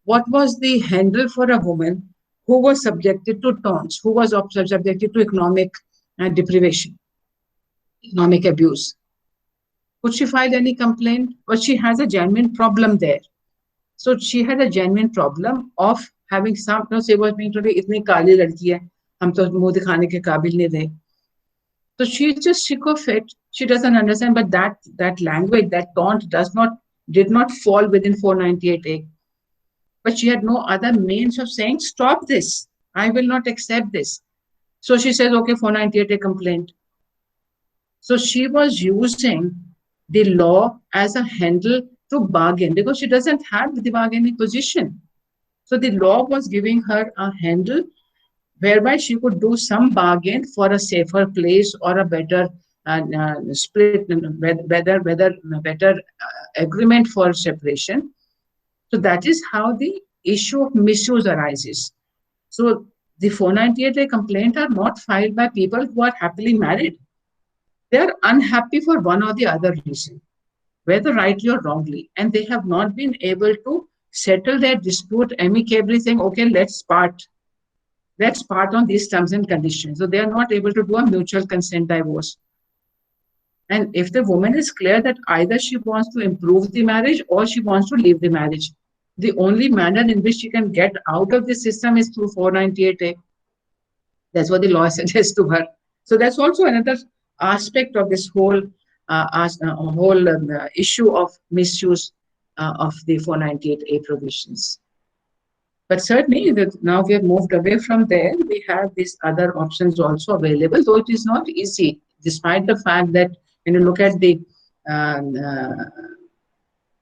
what was the handle for a woman who was subjected to taunts, who was subjected to economic deprivation, economic abuse? Could she file any complaint? But she has a genuine problem there. So she had a genuine problem of having some, say was being told, itni kali ladki hai, hum to muh dikhane ke kabil nahi rahe. So she's just sick of it. She doesn't understand, but that language, that taunt did not fall within 498A. But she had no other means of saying, stop this. I will not accept this. So she says, okay, 498A complaint. So she was using the law as a handle to bargain because she doesn't have the bargaining position. So the law was giving her a handle whereby she could do some bargain for a safer place or a better split, better agreement for separation. So that is how the issue of misuse arises. So the 498A complaint are not filed by people who are happily married. They are unhappy for one or the other reason, whether rightly or wrongly, and they have not been able to settle their dispute amicably, saying, okay, let's part on these terms and conditions. So they are not able to do a mutual consent divorce. And if the woman is clear that either she wants to improve the marriage or she wants to leave the marriage, the only manner in which she can get out of the system is through 498A. That's what the law suggests to her. So that's also another aspect of this whole issue of misuse of the 498A provisions. But certainly, now we have moved away from there. We have these other options also available, though it is not easy, despite the fact that when you look at the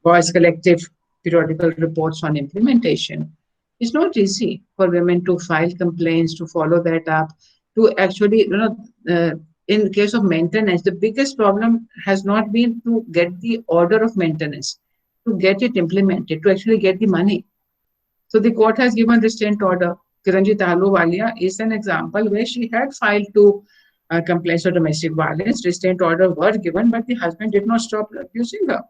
Boys Collective periodical reports on implementation, it's not easy for women to file complaints, to follow that up, to actually, in case of maintenance, the biggest problem has not been to get the order of maintenance, to get it implemented, to actually get the money. So the court has given restraint order. Kiranjit Ahluwalia is an example where she had filed 2 complaints of domestic violence. Restraint order were given, but the husband did not stop abusing her.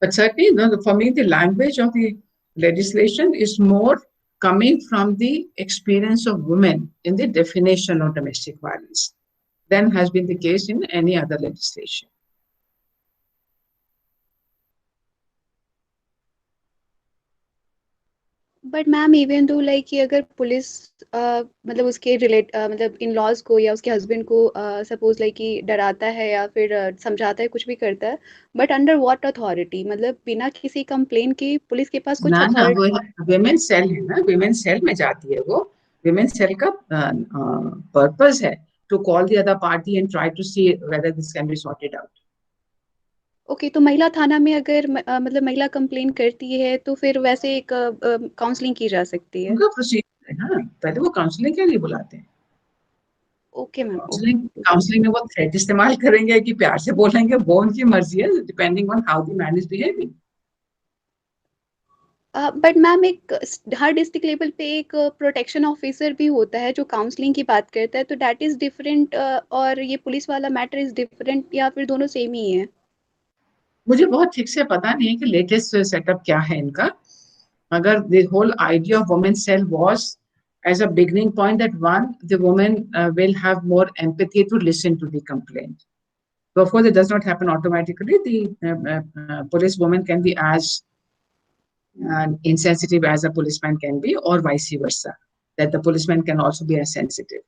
But certainly, for me, the language of the legislation is more coming from the experience of women in the definition of domestic violence than has been the case in any other legislation. But ma'am even though like कि अगर police मतलब उसके मतलब in laws को या उसके husband को suppose like कि डराता है या फिर समझाता है, कुछ भी करता है, बट अंडर व्हाट अथॉरिटी, मतलब बिना किसी कंप्लेन के पुलिस के पास कुछ अथॉरिटी? विमेन सेल है ना, विमेन सेल में जाती है वो. विमेन सेल का पर्पस है to call the other party and try to see whether this can be sorted out. Okay, तो महिला थाना में अगर मतलब महिला कंप्लेन करती है तो फिर वैसे एक काउंसलिंग की जा सकती है? उनका प्रोसीजर है ना, पहले वो काउंसलिंग के लिए बुलाते हैं. Okay ma'am. काउंसलिंग में वो थ्रेट इस्तेमाल करेंगे कि प्यार से बोलेंगे, वो उनकी मर्जी है, depending on how the man is behaving. But ma'am एक हर डिस्ट्रिक्ट लेवल पे एक प्रोटेक्शन ऑफिसर भी होता है जो काउंसलिंग की बात करता है, तो दैट इज डिफरेंट, और ये पुलिस वाला मैटर इज डिफरेंट, या फिर दोनों सेम ही है? मुझे बहुत ठीक से पता नहीं है कि लेटेस्ट सेटअप क्या है इनका, मगर the whole idea of women cell was as a beginning point that one, the woman will have more empathy to listen to the complaint. So of course, it does not happen automatically. The police woman can be as insensitive as a policeman can be, or vice versa, that the policeman can also be as sensitive.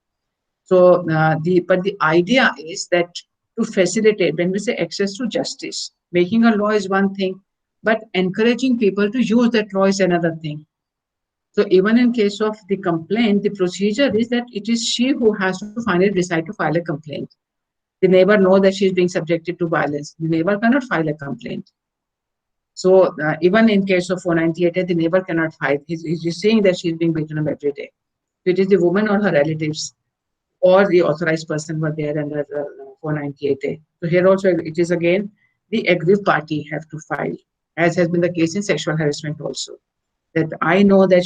So but the idea is that to facilitate, when we say access to justice, making a law is one thing, but encouraging people to use that law is another thing. So even in case of the complaint, the procedure is that it is she who has to finally decide to file a complaint. The neighbor knows that she is being subjected to violence. The neighbor cannot file a complaint. So even in case of 498, the neighbor cannot fight. He's saying that she's being beaten up every day. So it is the woman or her relatives or the authorized person were there under 498A. So here also it is again the aggrieved party have to file, as has been the case in sexual harassment also. That I know that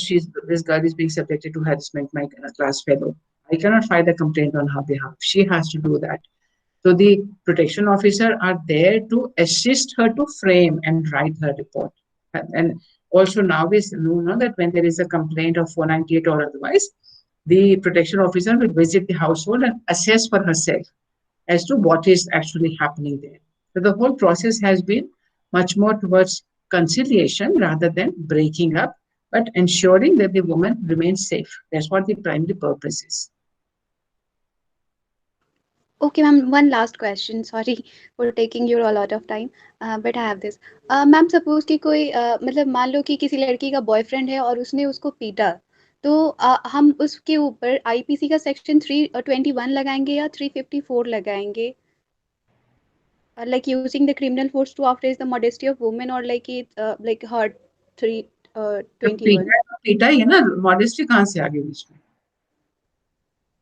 this girl is being subjected to harassment, my class fellow. I cannot file a complaint on her behalf. She has to do that. So the protection officer are there to assist her to frame and write her report. And also now we know that when there is a complaint of 498 or otherwise, the protection officer will visit the household and assess for herself as to what is actually happening there. So the whole process has been much more towards conciliation rather than breaking up, but ensuring that the woman remains safe. That's what the primary purpose is. Okay, ma'am, one last question. Sorry for taking you a lot of time, but I have this. Ma'am, suppose कि कोई मतलब मान लो कि किसी लड़की का boyfriend है और उसने उसको पीटा, तो हम उसके ऊपर आईपीसी का सेक्शन 321 लगाएंगे या 354 लगाएंगे? Like using the criminal force to outrage the modesty of women, or like it like hurt 321? पीटा ही है ना, मॉडेस्टी कहाँ से आ गई बीच में?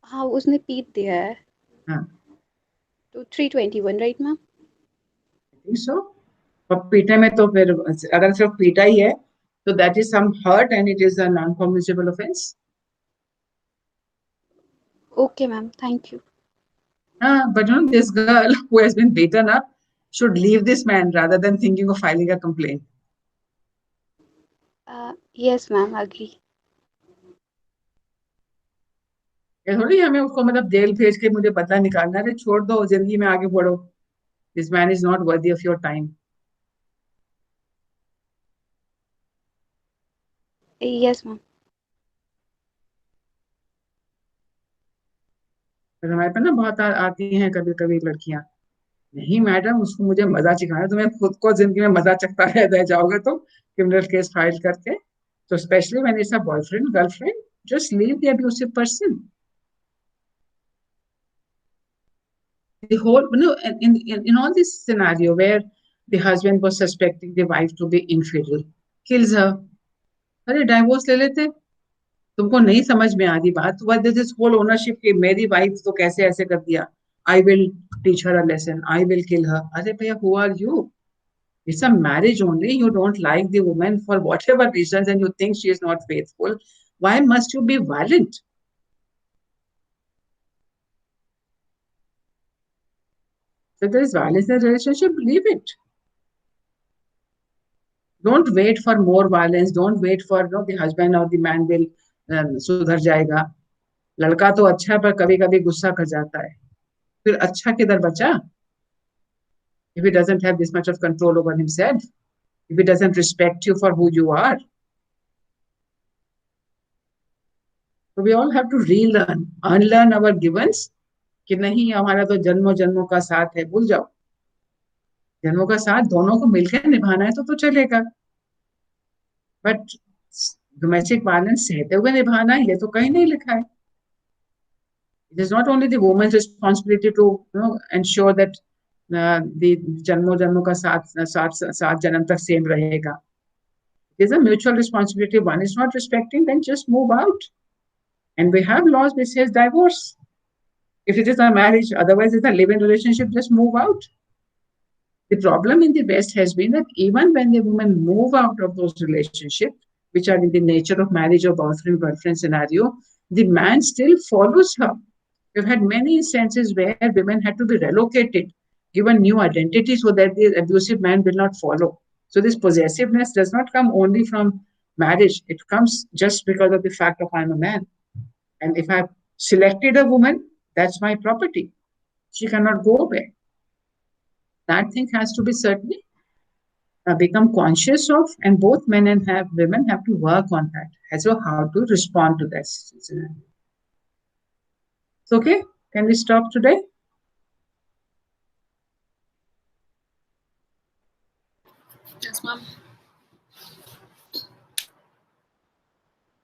हाँ, उसने पीट दिया है। हाँ, तो 321 राइट मैम? सो पीटे में तो फिर अगर सिर्फ पीटा ही है तो that is some hurt and it is a non communicable offence. Okay ma'am, thank you. But you know, this girl who has been beaten up should leave this man rather than thinking of filing a complaint. Yes ma'am, agree. ये थोड़ी हमें उसको मतलब jail भेज के मुझे पता निकालना है, छोड़ दो, जिंदगी में आगे बढ़ो. This man is not worthy of your time. Yes ma'am. हमारे पे ना बहुत आती हैं कभी कभी लड़कियां, नहीं मैडम उसको मुझे मजा सिखाना, तुम्हें खुद को जिंदगी में मजा चखता रह जाओगे तुम क्रिमिनल केस फाइल करके. So especially when it's a boyfriend, girlfriend, just leave the abusive person. The whole, you know, in all this scenario where the husband was suspecting the wife to be infidel, kills her. अरे divorce ले लेते. तुमको नहीं समझ में आ रही बात, what is this whole ownership की मेरी वाइफ तो कैसे ऐसे कर दिया, I will teach her a lesson, I will kill her. अरे भैया, who are you? It's a marriage only. You don't like the woman for whatever reasons and you think she is not faithful. Why must you be violent? So there is violence in the relationship, leave it. Don't wait for more violence. Don't wait for the husband or the man will सुधर जाएगा. लड़का तो अच्छा पर कभी कभी गुस्सा कर जाता है, फिर अच्छा किधर बचा? If he doesn't have this much of control over himself, if he doesn't respect you for who you are. So we all have to relearn, unlearn our givens. कि नहीं हमारा तो जन्मों जन्मों का साथ है, भूल जाओ. जन्मों का साथ दोनों को मिलकर निभाना है तो चलेगा, बट डोमेस्टिक वायलेंस सहते हुए निभाना है ये तो कहीं नहीं लिखा है. It is not only the woman's responsibility to ensure that the जन्मों जन्मों का साथ जन्म तक सेम रहेगा. It is a mutual responsibility. One is not respecting, then just move out. And we have laws which says divorce. If it is a marriage, otherwise it's a live-in relationship, just move out. The problem in the West has been that even when the women move out of those relationships, which are in the nature of marriage or boyfriend-girlfriend scenario, the man still follows her. We've had many instances where women had to be relocated, given new identity so that the abusive man will not follow. So this possessiveness does not come only from marriage. It comes just because of the fact of I'm a man. And if I've selected a woman, that's my property. She cannot go away. That thing has to be certainly become conscious of, and both men and women have to work on that as to how to respond to this scenario. So, okay, can we stop today? Yes, ma'am.